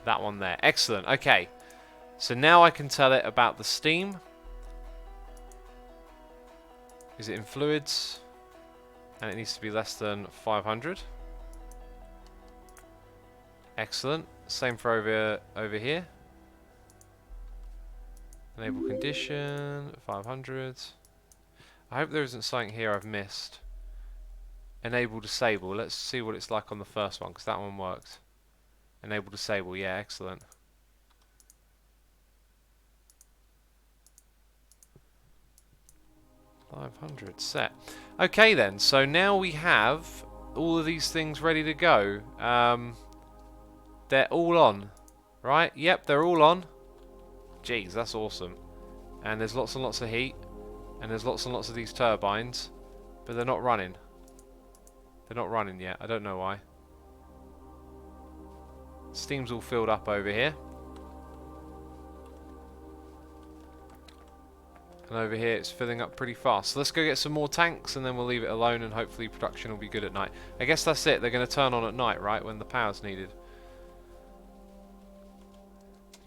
S1: That one there. Excellent. Okay. So now I can tell it about the steam. Is it in fluids? And it needs to be less than 500. Excellent. Same for over here. Enable condition 500. I hope there isn't something here I've missed. Enable disable. Let's see what it's like on the first one, because that one worked. Enable disable. Yeah, excellent. $500 set. Okay then, so now we have all of these things ready to go. They're all on, right? Yep, they're all on. Jeez, that's awesome. And there's lots and lots of heat, and there's lots and lots of these turbines, but they're not running. They're not running yet. I don't know why. Steam's all filled up over here. And over here it's filling up pretty fast. So let's go get some more tanks and then we'll leave it alone and hopefully production will be good at night. I guess that's it. They're going to turn on at night, right? When the power's needed.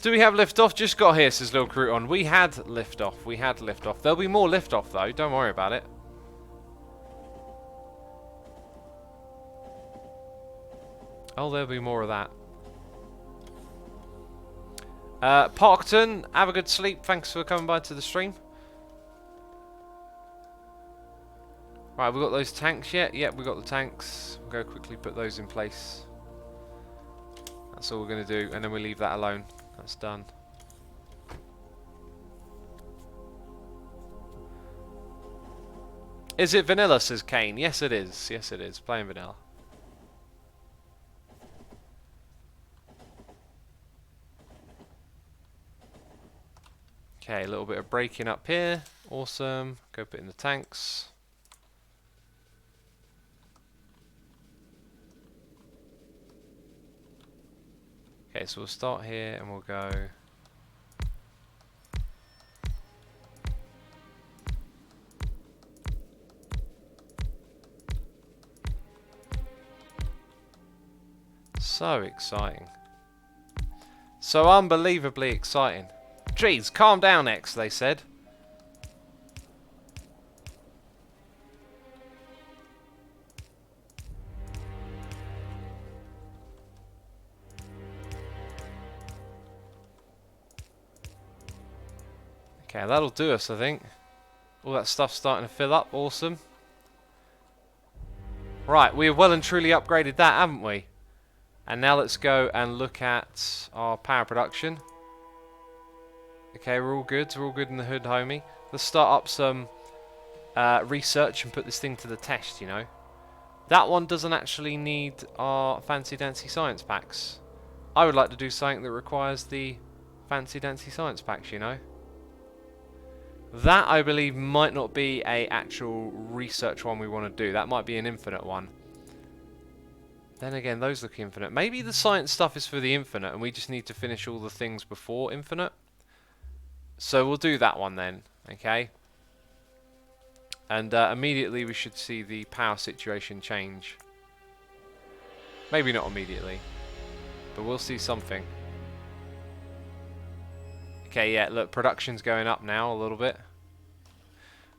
S1: Do we have liftoff? Just got here, says Lil Crouton. We had liftoff. We had liftoff. There'll be more liftoff though. Don't worry about it. Oh, there'll be more of that. Parkton, have a good sleep. Thanks for coming by to the stream. Right, we got those tanks yet? Yep, we got the tanks. We'll go quickly put those in place. That's all we're going to do, and then we leave that alone. That's done. Is it vanilla, says Kane? Yes, it is. Yes, it is. Playing vanilla. Okay, a little bit of braking up here. Awesome. Go put in the tanks. Okay, so we'll start here and we'll go. So exciting. So unbelievably exciting. Jeez, calm down, X, they said. Okay, that'll do us, I think. All that stuff's starting to fill up. Awesome. Right, we have well and truly upgraded that, haven't we? And now let's go and look at our power production. Okay, we're all good. We're all good in the hood, homie. Let's start up some research and put this thing to the test, you know. That one doesn't actually need our fancy dancy science packs. I would like to do something that requires the fancy dancy science packs, you know. That, I believe, might not be a actual research one we want to do. That might be an infinite one. Then again, those look infinite. Maybe the science stuff is for the infinite and we just need to finish all the things before infinite. So we'll do that one then, okay? And immediately we should see the power situation change. Maybe not immediately, but we'll see something. Okay, yeah, look, production's going up now a little bit.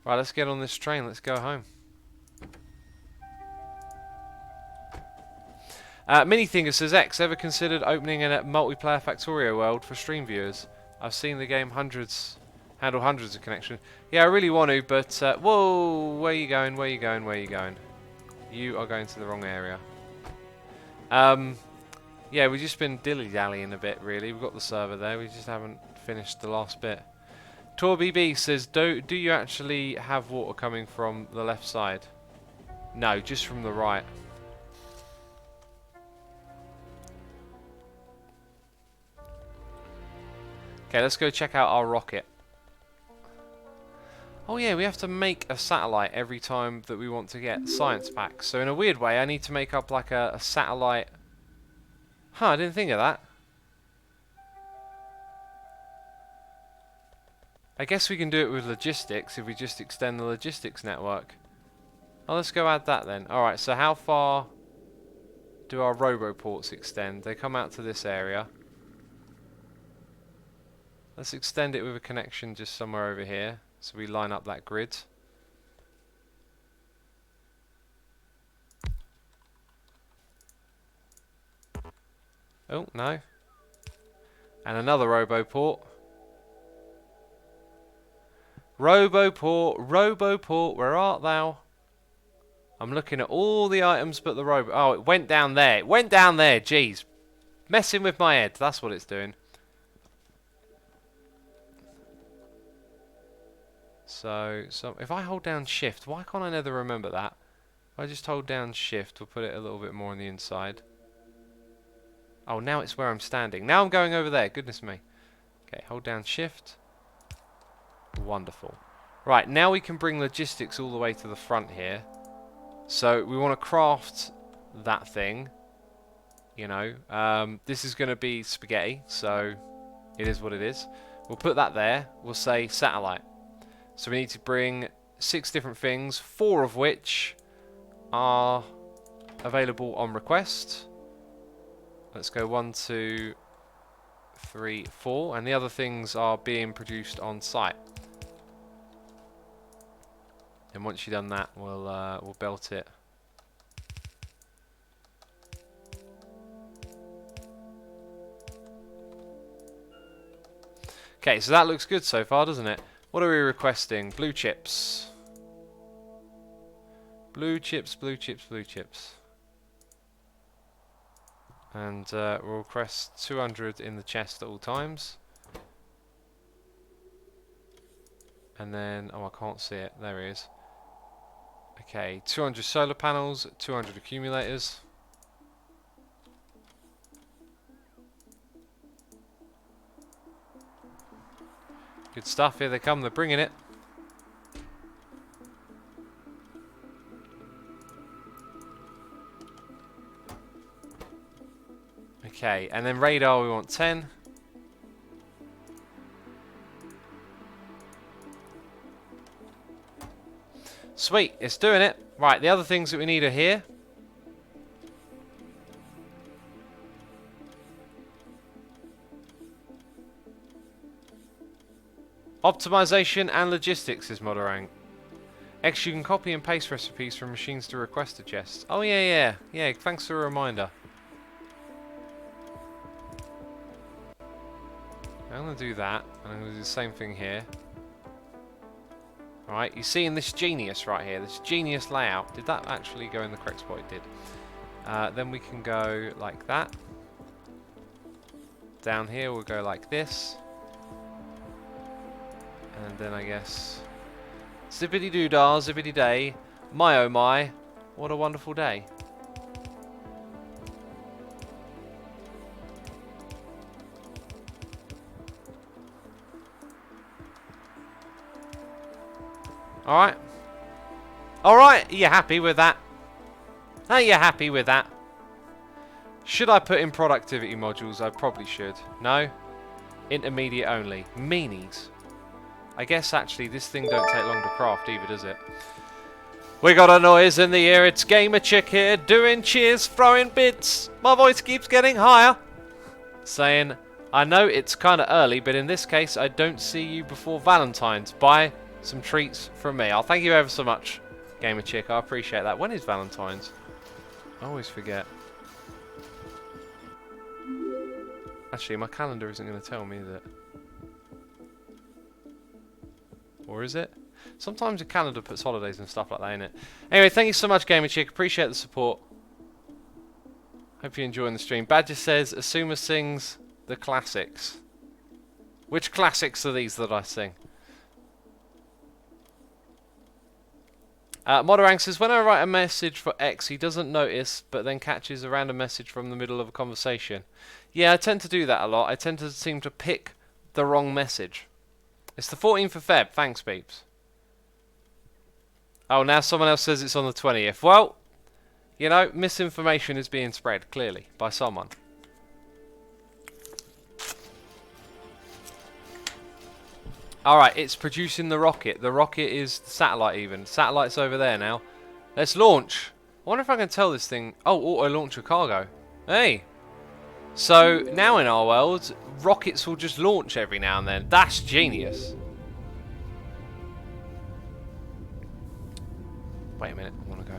S1: Right, let's get on this train. Let's go home. Minithinger says, X, ever considered opening a multiplayer Factorio world for stream viewers? I've seen the game handle hundreds of connections. Yeah, I really want to, but... whoa, where are you going? Where are you going? Where are you going? You are going to the wrong area. Yeah, we've just been dilly-dallying a bit, really. We've got the server there. We just haven't finished the last bit. TorBB says, do you actually have water coming from the left side? No, just from the right. Okay, let's go check out our rocket. Oh yeah, we have to make a satellite every time that we want to get science packs. So in a weird way, I need to make up like a satellite... Huh, I didn't think of that. I guess we can do it with logistics if we just extend the logistics network. Oh, let's go add that then. Alright, so how far do our roboports extend? They come out to this area. Let's extend it with a connection just somewhere over here. So we line up that grid. Oh, no. And another roboport. Roboport, where art thou? I'm looking at all the items but the robot. Oh, it went down there. It went down there, jeez. Messing with my head, that's what it's doing. So if I hold down shift, why can't I never remember that? If I just hold down shift, we'll put it a little bit more on the inside. Oh, now it's where I'm standing. Now I'm going over there. Goodness me. Okay, hold down shift. Wonderful. Right, now we can bring logistics all the way to the front here. So we want to craft that thing. You know, this is going to be spaghetti, so it is what it is. We'll put that there. We'll say satellite. So we need to bring 6 different things, 4 of which are available on request. Let's go 1, 2, 3, 4, and the other things are being produced on site. And once you've done that, we'll belt it. Okay, so that looks good so far, doesn't it? What are we requesting? Blue chips. Blue chips, blue chips, blue chips. And we'll request 200 in the chest at all times. And then, oh, I can't see it. There he is. Okay, 200 solar panels, 200 accumulators. Good stuff. Here they come. They're bringing it. Okay, and then radar we want 10. Sweet, it's doing it. Right, the other things that we need are here. Optimization and logistics is Modarang. X, you can copy and paste recipes from machines to request a chest. Oh yeah. Thanks for a reminder. I'm gonna do that, and I'm gonna do the same thing here. Right, you seeing this genius right here, this genius layout. Did that actually go in the correct spot? It did. Then we can go like that. Down here we'll go like this. And then I guess... zippity doo dah, zippity day. My oh my, what a wonderful day. Alright. Alright, are you happy with that? Are you happy with that? Should I put in productivity modules? I probably should. No? Intermediate only. Meanies. I guess actually this thing don't take long to craft either, does it? We got a noise in the air. It's Gamer Chick here, doing cheers, throwing bits. My voice keeps getting higher. Saying, I know it's kind of early, but in this case, I don't see you before Valentine's. Buy some treats from me. I'll thank you ever so much, Gamer Chick. I appreciate that. When is Valentine's? I always forget. Actually, my calendar isn't going to tell me that. Or is it? Sometimes the calendar puts holidays and stuff like that in it. Anyway, thank you so much, Gamer Chick. Appreciate the support. Hope you're enjoying the stream. Badger says, Asuma sings the classics. Which classics are these that I sing? Moderang says, when I write a message for X, he doesn't notice, but then catches a random message from the middle of a conversation. Yeah, I tend to do that a lot. I tend to seem to pick the wrong message. It's the 14th of Feb. Thanks, peeps. Oh, now someone else says it's on the 20th. Well, you know, misinformation is being spread, clearly, by someone. Alright, it's producing the rocket. The rocket is the satellite even. Satellite's over there now. Let's launch. I wonder if I can tell this thing... Oh, auto-launch a cargo. Hey! So, now in our world, rockets will just launch every now and then. That's genius. Wait a minute. I want to go.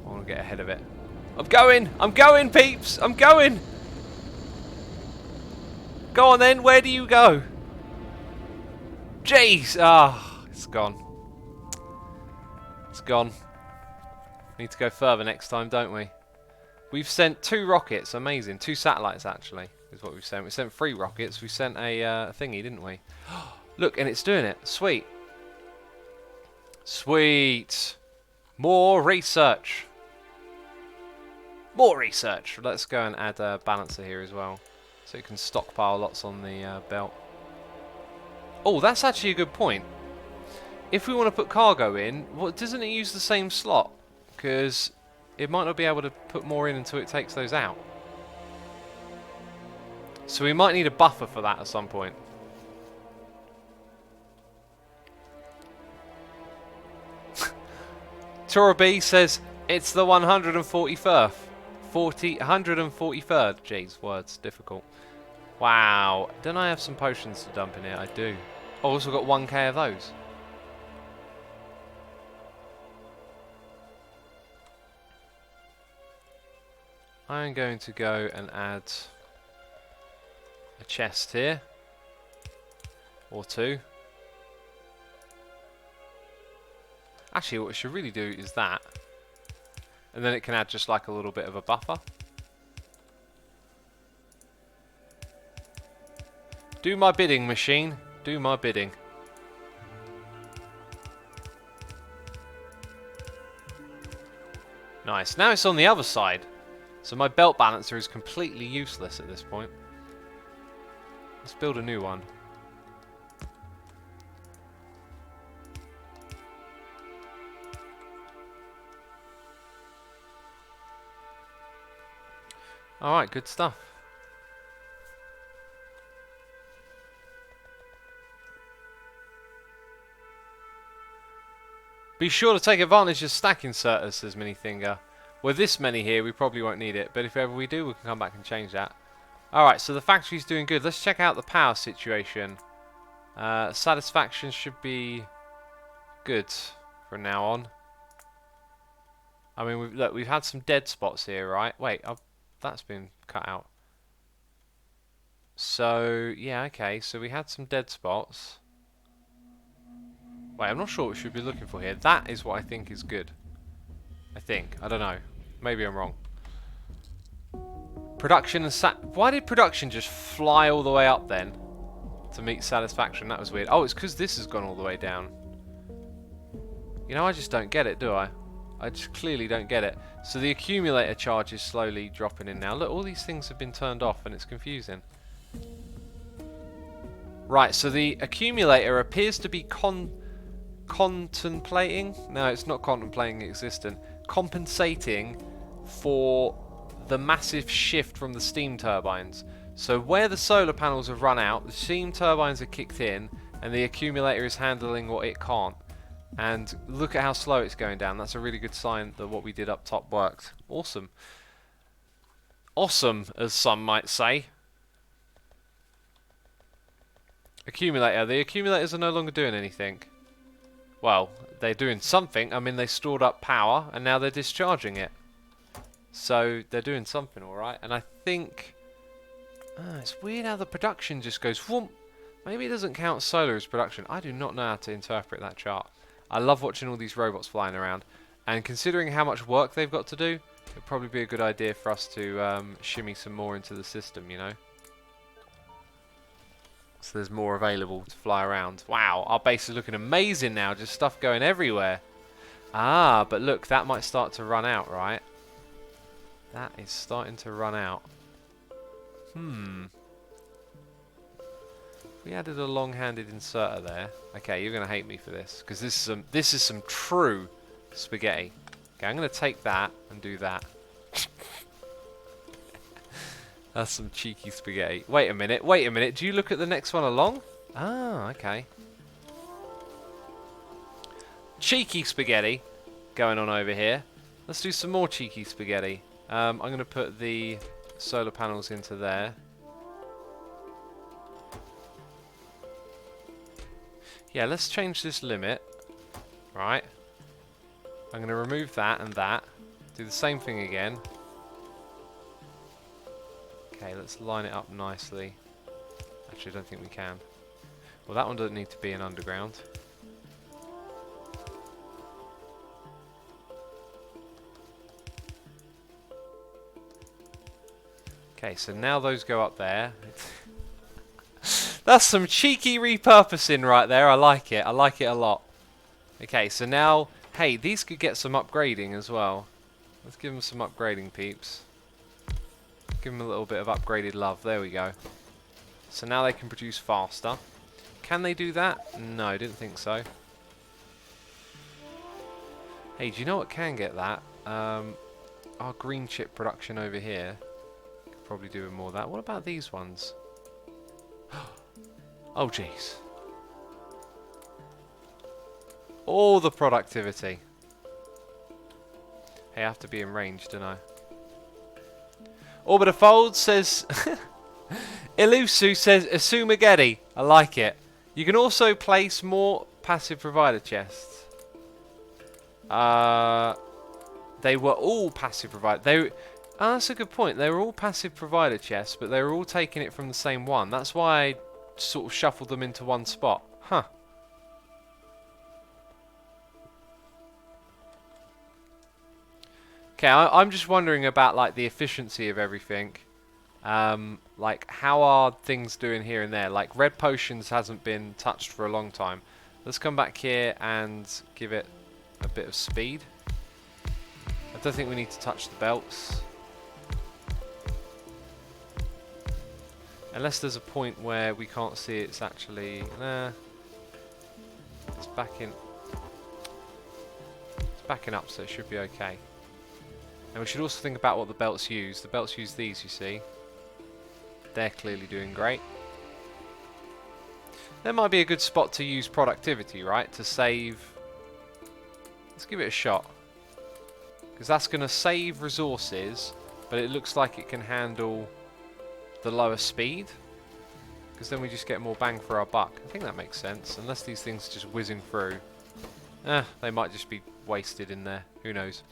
S1: I want to get ahead of it. I'm going! I'm going, peeps! I'm going! Go on then, where do you go? Jeez! Ah, it's gone. It's gone. Need to go further next time, don't we? We've sent 2 rockets. Amazing. 2 satellites, actually, is what we've sent. We sent 3 rockets. We sent a thingy, didn't we? Look, and it's doing it. Sweet. Sweet. More research. More research. Let's go and add a balancer here as well, so you can stockpile lots on the belt. Oh, that's actually a good point. If we want to put cargo in, doesn't it use the same slot? Because it might not be able to put more in until it takes those out. So we might need a buffer for that at some point. Tora B says, it's the 143rd. 143rd. Jeez, words, difficult. Wow. Don't I have some potions to dump in here? I do. I've also got 1k of those. I'm going to go and add a chest here. Or 2. Actually, what we should really do is that. And then it can add just like a little bit of a buffer. Do my bidding, machine. Do my bidding. Nice. Now it's on the other side. So my belt balancer is completely useless at this point. Let's build a new one. Alright, good stuff. Be sure to take advantage of stack inserters, says Minifinger. With this many here, we probably won't need it, but if ever we do, we can come back and change that. Alright, so the factory's doing good. Let's check out the power situation. Satisfaction should be good from now on. I mean, look, we've had some dead spots here, right? Wait, that's been cut out. So, yeah, okay, so we had some dead spots. Wait, I'm not sure what we should be looking for here. That is what I think is good. I think. I don't know. Maybe I'm wrong. Production and why did production just fly all the way up then? To meet satisfaction? That was weird. Oh, it's because this has gone all the way down. You know, I just don't get it, do I? I just clearly don't get it. So the accumulator charge is slowly dropping in now. Look, all these things have been turned off and it's confusing. Right, so the accumulator appears to be contemplating. No, it's not contemplating existence. Compensating for the massive shift from the steam turbines. So where the solar panels have run out, the steam turbines are kicked in, and the accumulator is handling what it can't. And look at how slow it's going down. That's a really good sign that what we did up top worked. Awesome. Awesome, as some might say. Accumulator. The accumulators are no longer doing anything. Well, they're doing something. I mean, they stored up power, and now they're discharging it. So, they're doing something, alright. And I think... it's weird how the production just goes... Whoomp. Maybe it doesn't count solar as production. I do not know how to interpret that chart. I love watching all these robots flying around. And considering how much work they've got to do, it'd probably be a good idea for us to shimmy some more into the system, you know. So there's more available to fly around. Wow, our base is looking amazing now. Just stuff going everywhere. Ah, but look, that might start to run out, right? That is starting to run out. We added a long-handed inserter there. Okay, you're going to hate me for this, because this is some true spaghetti. Okay, I'm going to take that and do that. That's some cheeky spaghetti. Wait a minute, wait a minute. Do you look at the next one along? Ah, okay. Cheeky spaghetti going on over here. Let's do some more cheeky spaghetti. I'm going to put the solar panels into there. Yeah, let's change this limit. Right. I'm going to remove that and that. Do the same thing again. Okay, let's line it up nicely. Actually, I don't think we can. Well, that one doesn't need to be an underground. Okay, so now those go up there. That's some cheeky repurposing right there. I like it. I like it a lot. Okay, so now, hey, these could get some upgrading as well. Let's give them some upgrading, peeps. Give them a little bit of upgraded love. There we go. So now they can produce faster. Can they do that? No, I didn't think so. Hey, do you know what can get that? Our green chip production over here. Could probably do with more of that. What about these ones? Oh, jeez. All the productivity. Hey, I have to be in range, don't I? Orbiter Fold says... Ilusu says Asumageddon. I like it. You can also place more passive provider chests. They were all passive provider. That's a good point. They were all passive provider chests, but they were all taking it from the same one. That's why I sort of shuffled them into one spot. Huh. Okay, I'm just wondering about like the efficiency of everything. Like how are things doing here and there? Like red potions hasn't been touched for a long time. Let's come back here and give it a bit of speed. I don't think we need to touch the belts. Unless there's a point where we can't see it's actually... Nah. It's backing... It's backing up, so it should be okay. And we should also think about what the belts use. The belts use these, you see. They're clearly doing great. There might be a good spot to use productivity, right? To save... Let's give it a shot. Because that's going to save resources, but it looks like it can handle the lower speed. Because then we just get more bang for our buck. I think that makes sense. Unless these things are just whizzing through. They might just be wasted in there. Who knows?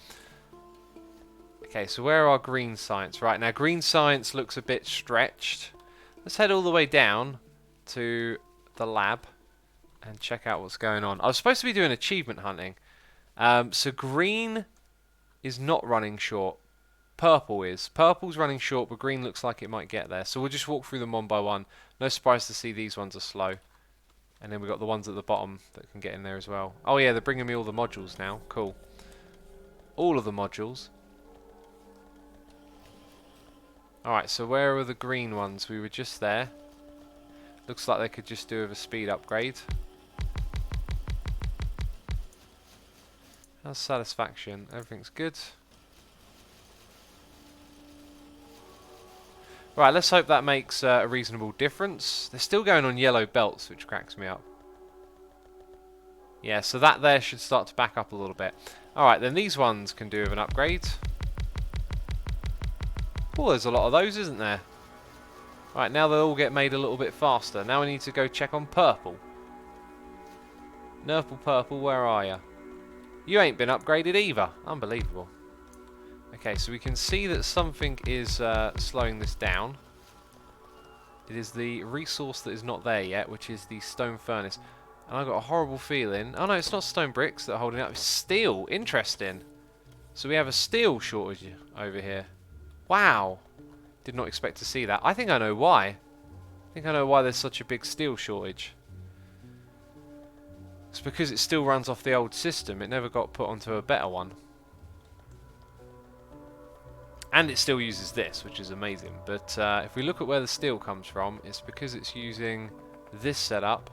S1: Okay, so where are our green science? Right, now green science looks a bit stretched. Let's head all the way down to the lab. and check out what's going on. I was supposed to be doing achievement hunting. So green is not running short. Purple is. Purple's running short, but green looks like it might get there. So we'll just walk through them one by one. No surprise to see these ones are slow. And then we've got the ones at the bottom that can get in there as well. Oh yeah, they're bringing me all the modules now. Cool. All of the modules. Alright, so where are the green ones? We were just there. Looks like they could just do with a speed upgrade. How's satisfaction? Everything's good. Right, let's hope that makes a reasonable difference. They're still going on yellow belts, which cracks me up. Yeah, so that there should start to back up a little bit. Alright, then these ones can do with an upgrade. Oh, there's a lot of those, isn't there? Right, now they'll all get made a little bit faster. Now we need to go check on purple. Purple, where are you? You ain't been upgraded either. Unbelievable. Okay, so we can see that something is slowing this down. It is the resource that is not there yet, which is the stone furnace. And I've got a horrible feeling... Oh no, it's not stone bricks that are holding up. It's steel. Interesting. So we have a steel shortage over here. Wow. Did not expect to see that. I think I know why. I think I know why there's such a big steel shortage. It's because it still runs off the old system. It never got put onto a better one. And it still uses this, which is amazing. But if we look at where the steel comes from, it's because it's using this setup.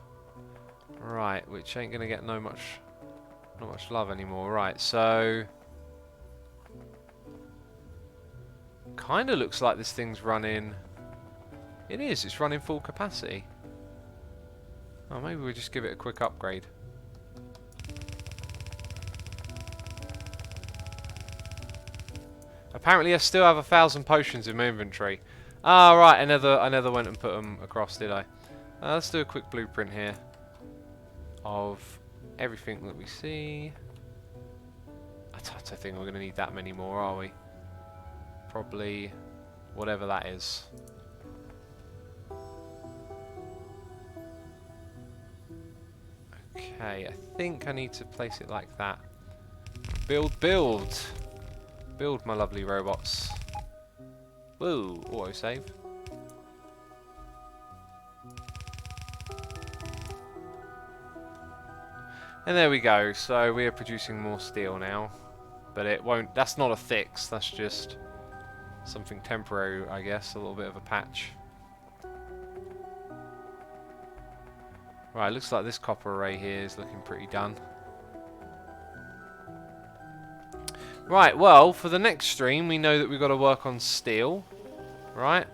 S1: Right, which ain't going to get not much love anymore. Right, so... Kind of looks like this thing's running... It is, it's running full capacity. Oh, maybe we'll just give it a quick upgrade. Apparently I still have 1,000 potions in my inventory. Ah, right, I never went and put them across, did I? Let's do a quick blueprint here of everything that we see. I don't think we're going to need that many more, are we? Probably whatever that is. Okay, I think I need to place it like that. Build, build! Build, my lovely robots. Woo, autosave. And there we go, so we are producing more steel now. But it won't, that's not a fix, that's just something temporary, I guess, a little bit of a patch. Right, looks like this copper array here is looking pretty done. Right, well, for the next stream, we know that we've got to work on steel. Right?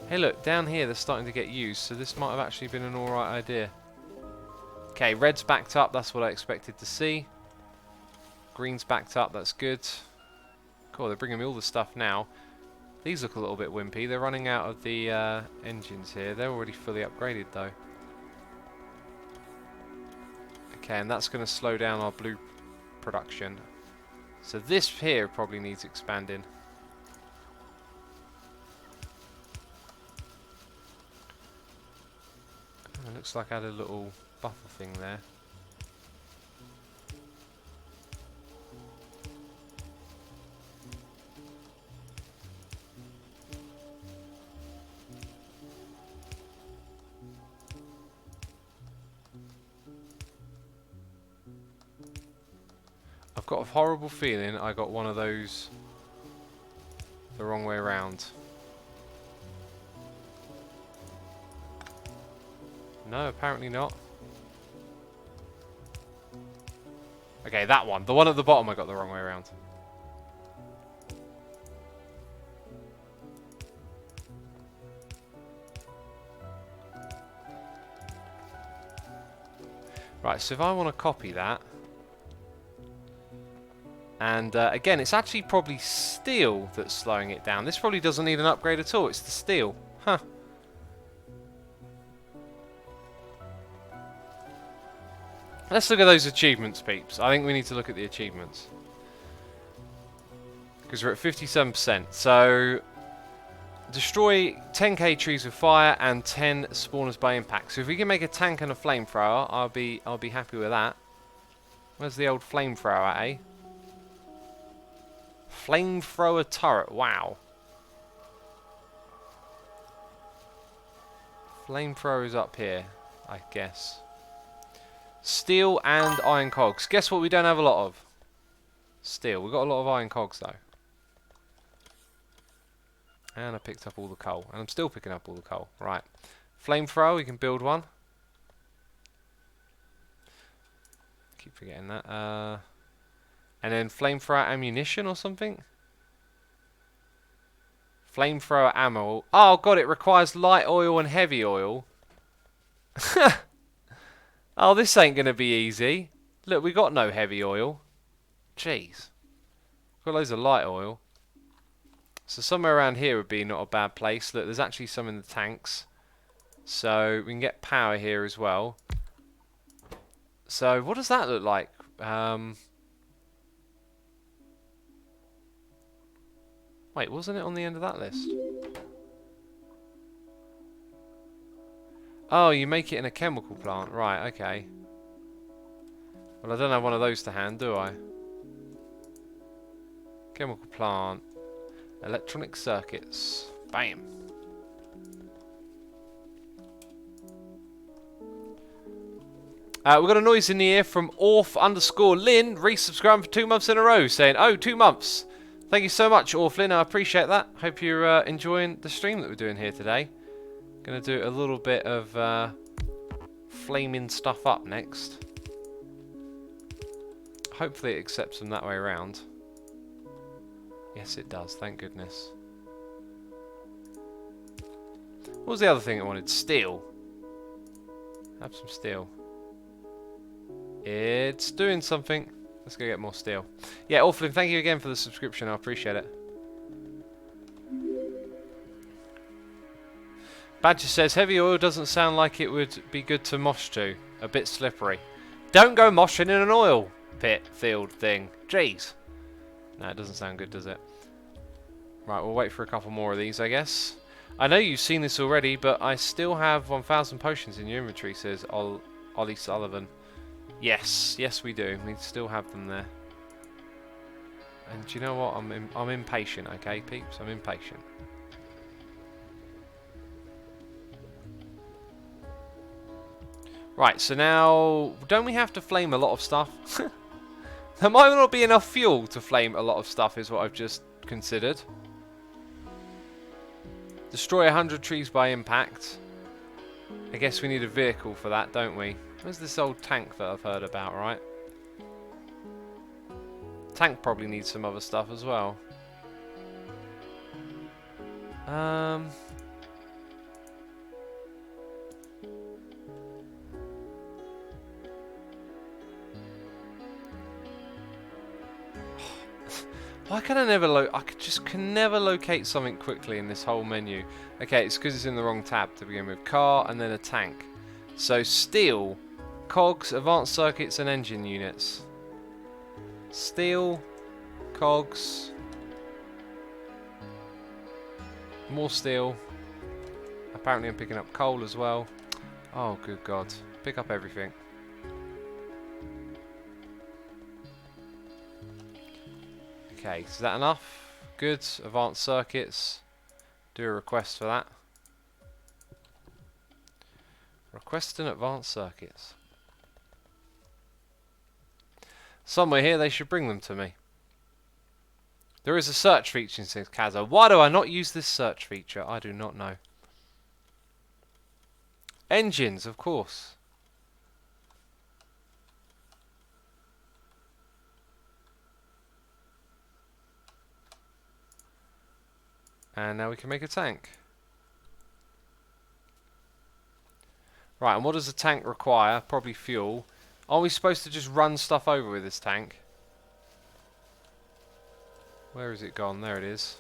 S1: Hey, look, down here they're starting to get used, so this might have actually been an alright idea. Okay, red's backed up, that's what I expected to see. Green's backed up, that's good. Cool, they're bringing me all the stuff now. These look a little bit wimpy. They're running out of the engines here. They're already fully upgraded, though. Okay, and that's going to slow down our blue production. So this here probably needs expanding. It looks like I had a little buffer thing there. I've got a horrible feeling I got one of those the wrong way around. No, apparently not. Okay, that one. The one at the bottom I got the wrong way around. Right, so if I want to copy that... And again, it's actually probably steel that's slowing it down. This probably doesn't need an upgrade at all. It's the steel. Huh. Let's look at those achievements, peeps. I think we need to look at the achievements. Because we're at 57%. So, Destroy 10k trees with fire and 10 spawners by impact. So if we can make a tank and a flamethrower, I'll be happy with that. Where's the old flamethrower at, eh? Flamethrower turret. Wow. Flamethrower is up here, I guess. Steel and iron cogs. Guess what we don't have a lot of? Steel. We've got a lot of iron cogs though. And I picked up all the coal. And I'm still picking up all the coal. Right. Flamethrower, we can build one. Keep forgetting that. And then flamethrower ammunition or something? Flamethrower ammo. Oh god, it requires light oil and heavy oil. Oh, this ain't going to be easy. Look, we got no heavy oil. Jeez. Got loads of light oil. So somewhere around here would be not a bad place. Look, there's actually some in the tanks. So we can get power here as well. So what does that look like? Wait, wasn't it on the end of that list? Oh, you make it in a chemical plant. Right, okay. Well, I don't have one of those to hand, do I? Chemical plant. Electronic circuits. Bam. We've got a noise in the ear from Orf_Lynn, resubscribing for 2 months in a row, saying, oh, 2 months. Thank you so much, Orf_Lynn. I appreciate that. Hope you're enjoying the stream that we're doing here today. Gonna do a little bit of flaming stuff up next. Hopefully it accepts them that way around. Yes, it does. Thank goodness. What was the other thing it wanted? Steel. Have some steel. It's doing something. Let's go get more steel. Yeah, Orphan, thank you again for the subscription. I appreciate it. Badger says, heavy oil doesn't sound like it would be good to mosh to. A bit slippery. Don't go moshing in an oil pit field thing. Jeez. No, it doesn't sound good, does it? Right, we'll wait for a couple more of these, I guess. I know you've seen this already, but I still have 1,000 potions in your inventory, says Ollie Sullivan. Yes, yes we do. We still have them there. And do you know what? I'm impatient, okay, peeps? I'm impatient. Right, so now, don't we have to flame a lot of stuff? There might not be enough fuel to flame a lot of stuff, is what I've just considered. Destroy 100 trees by impact. I guess we need a vehicle for that, don't we? Where's this old tank that I've heard about, right? Tank probably needs some other stuff as well. Why can I never can never locate something quickly in this whole menu. Okay, it's because it's in the wrong tab to begin with. Car and then a tank. So steel, cogs, advanced circuits and engine units. Steel, cogs, more steel. Apparently I'm picking up coal as well. Oh good god. Pick up everything. Okay, is that enough? Good. Advanced circuits. Do a request for that. Request an advanced circuits. Somewhere here they should bring them to me. There is a search feature, says Kaza. Why do I not use this search feature? I do not know. Engines, of course. And now we can make a tank. Right, and what does a tank require? Probably fuel. Are we supposed to just run stuff over with this tank? Where is it gone? There it is.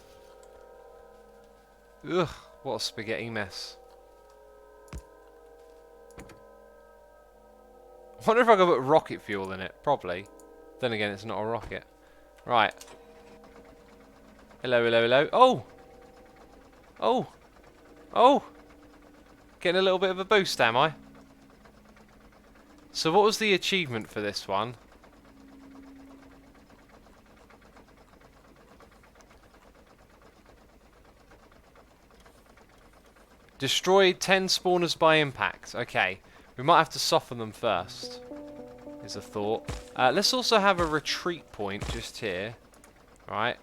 S1: Ugh, what a spaghetti mess. I wonder if I could put rocket fuel in it. Probably. Then again, it's not a rocket. Right. Hello, hello, hello. Oh! Oh! Oh! Getting a little bit of a boost, am I? So what was the achievement for this one? Destroyed 10 spawners by impact. Okay. We might have to soften them first. Is a thought. Let's also have a retreat point just here. Right.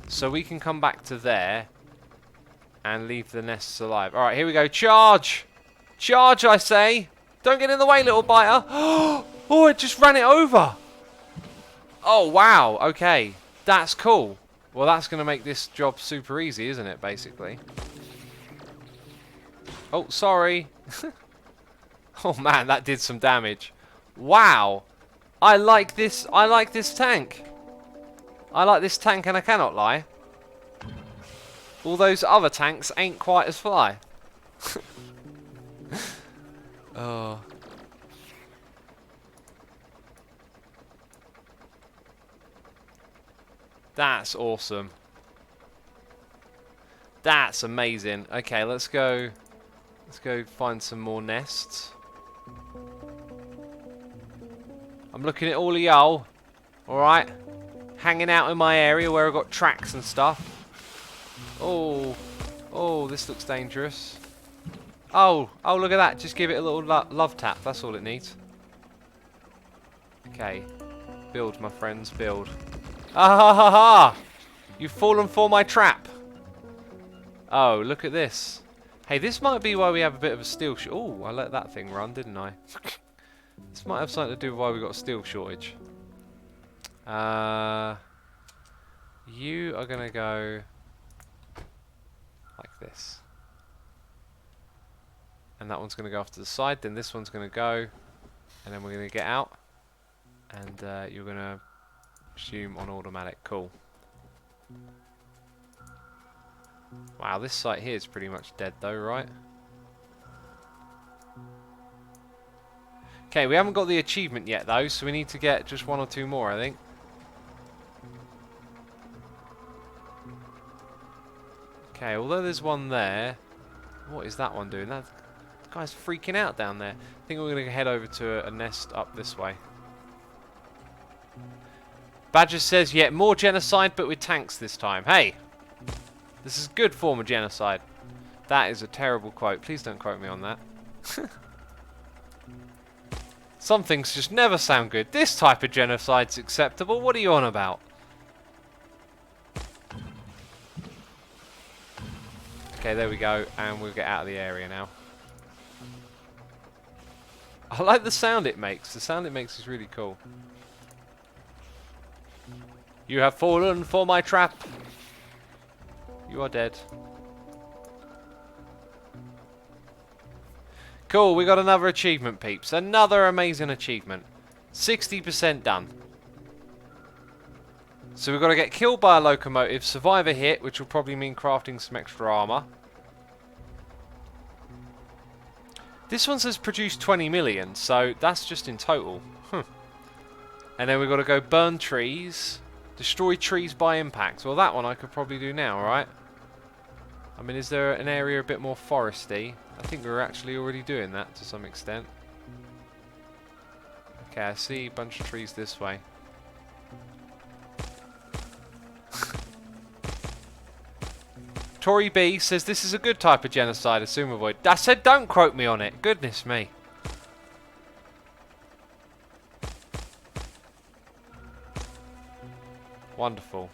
S1: So we can come back to there and leave the nests alive. Alright, here we go. Charge! Charge, I say! Don't get in the way, little biter! Oh, it just ran it over! Oh, wow. Okay. That's cool. Well, that's going to make this job super easy, isn't it, basically? Oh, sorry. Oh, man, that did some damage. Wow. I like this. I like this tank. I like this tank, and I cannot lie. All those other tanks ain't quite as fly. Oh. That's awesome. That's amazing. Okay, let's go. Let's go find some more nests. I'm looking at all of y'all. Alright. Hanging out in my area where I've got tracks and stuff. Oh. Oh, this looks dangerous. Oh. Oh, look at that. Just give it a little love tap. That's all it needs. Okay. Build, my friends. Build. Ah ha ha ha! You've fallen for my trap. Oh, look at this. Hey, this might be why we have a bit of a steel shortage. Oh, I let that thing run, didn't I? This might have something to do with why we got a steel shortage. You are going to go like this. And that one's going to go off to the side. Then this one's going to go. And then we're going to get out. And you're going to resume on automatic. Cool. Wow, this site here is pretty much dead though, right? Okay, we haven't got the achievement yet though, so we need to get just one or two more, I think. Okay, although there's one there, what is that one doing? That guy's freaking out down there. I think we're going to head over to a nest up this way. Badger says, yeah, more genocide, but with tanks this time. Hey! This is a good form of genocide. That is a terrible quote. Please don't quote me on that. Some things just never sound good. This type of genocide's acceptable. What are you on about? Okay, there we go. And we'll get out of the area now. I like the sound it makes. The sound it makes is really cool. You have fallen for my trap. You are dead. Cool, we got another achievement, peeps. Another amazing achievement. 60% done. So we've got to get killed by a locomotive, survive a hit, which will probably mean crafting some extra armor. This one says produce 20 million, so that's just in total. And then we've got to go burn trees, destroy trees by impact. Well, that one I could probably do now, right? I mean, is there an area a bit more foresty? I think we're actually already doing that to some extent. Okay, I see a bunch of trees this way. Tory B says this is a good type of genocide, assume avoid. I said don't quote me on it. Goodness me. Wonderful.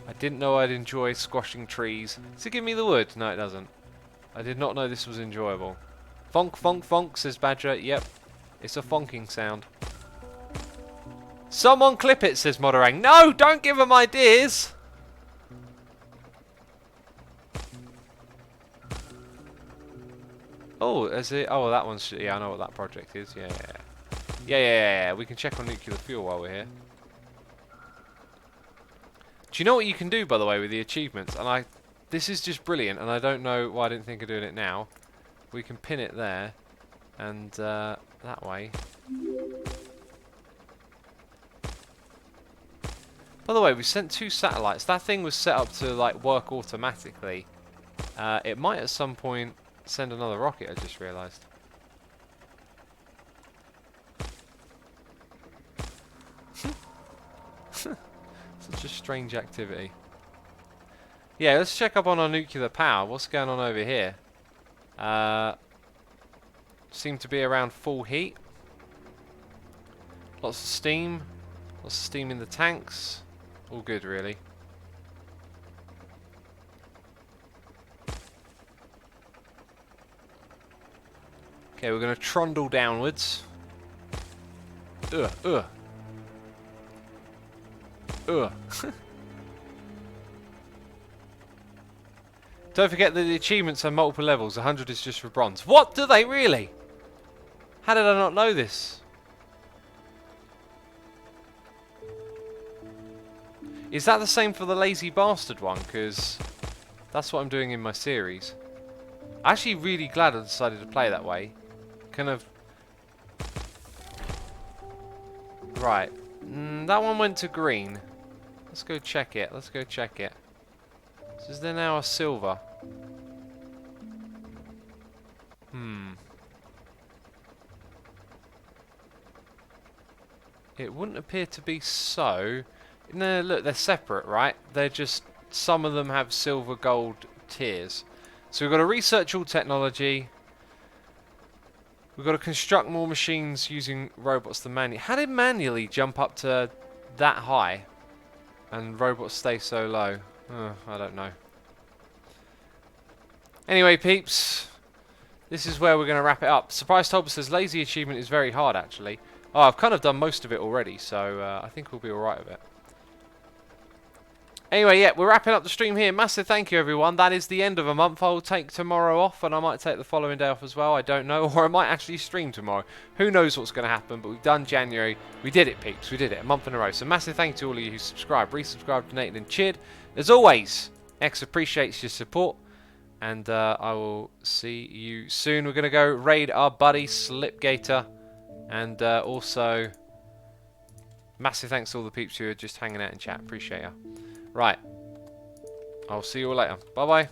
S1: I didn't know I'd enjoy squashing trees. Does it give me the wood? No, it doesn't. I did not know this was enjoyable. Fonk, fonk, fonk, says Badger. Yep, it's a fonking sound. Someone clip it, says Moderang. No, don't give them ideas. Oh, is it? Oh, that one's... Yeah, I know what that project is. Yeah. Yeah. We can check on nuclear fuel while we're here. Do you know what you can do, by the way, with the achievements? And this is just brilliant, and I don't know why I didn't think of doing it now. We can pin it there, and that way. By the way, we sent 2 satellites. That thing was set up to like work automatically. It might at some point send another rocket, I just realised. Such a strange activity. Yeah, let's check up on our nuclear power. What's going on over here? Seem to be around full heat. Lots of steam. Lots of steam in the tanks. All good, really. Okay, we're going to trundle downwards. Ugh. Don't forget that the achievements are multiple levels. 100 is just for bronze. What? Do they really? How did I not know this? Is that the same for the lazy bastard one? Because that's what I'm doing in my series. I'm actually really glad I decided to play that way. Kind of... Right. That one went to green. Let's go check it. Let's go check it. So is there now a silver? It wouldn't appear to be so. No, look, they're separate, right? They're just... Some of them have silver, gold tiers. So we've got to research all technology. We've got to construct more machines using robots than manually. How did manually jump up to that high? And robots stay so low? I don't know. Anyway, peeps. This is where we're going to wrap it up. Surprise Tolbert says lazy achievement is very hard, actually. Oh, I've kind of done most of it already, so I think we'll be alright with it. Anyway, yeah, we're wrapping up the stream here. Massive thank you, everyone. That is the end of a month. I'll take tomorrow off, and I might take the following day off as well. I don't know. Or I might actually stream tomorrow. Who knows what's going to happen, but we've done January. We did it, peeps. We did it. A month in a row. So massive thank you to all of you who subscribed, resubscribed, donated, and cheered. As always, X appreciates your support. And I will see you soon. We're going to go raid our buddy, Slipgator. And also, massive thanks to all the peeps who are just hanging out in chat. Appreciate you. Right. I'll see you all later. Bye-bye.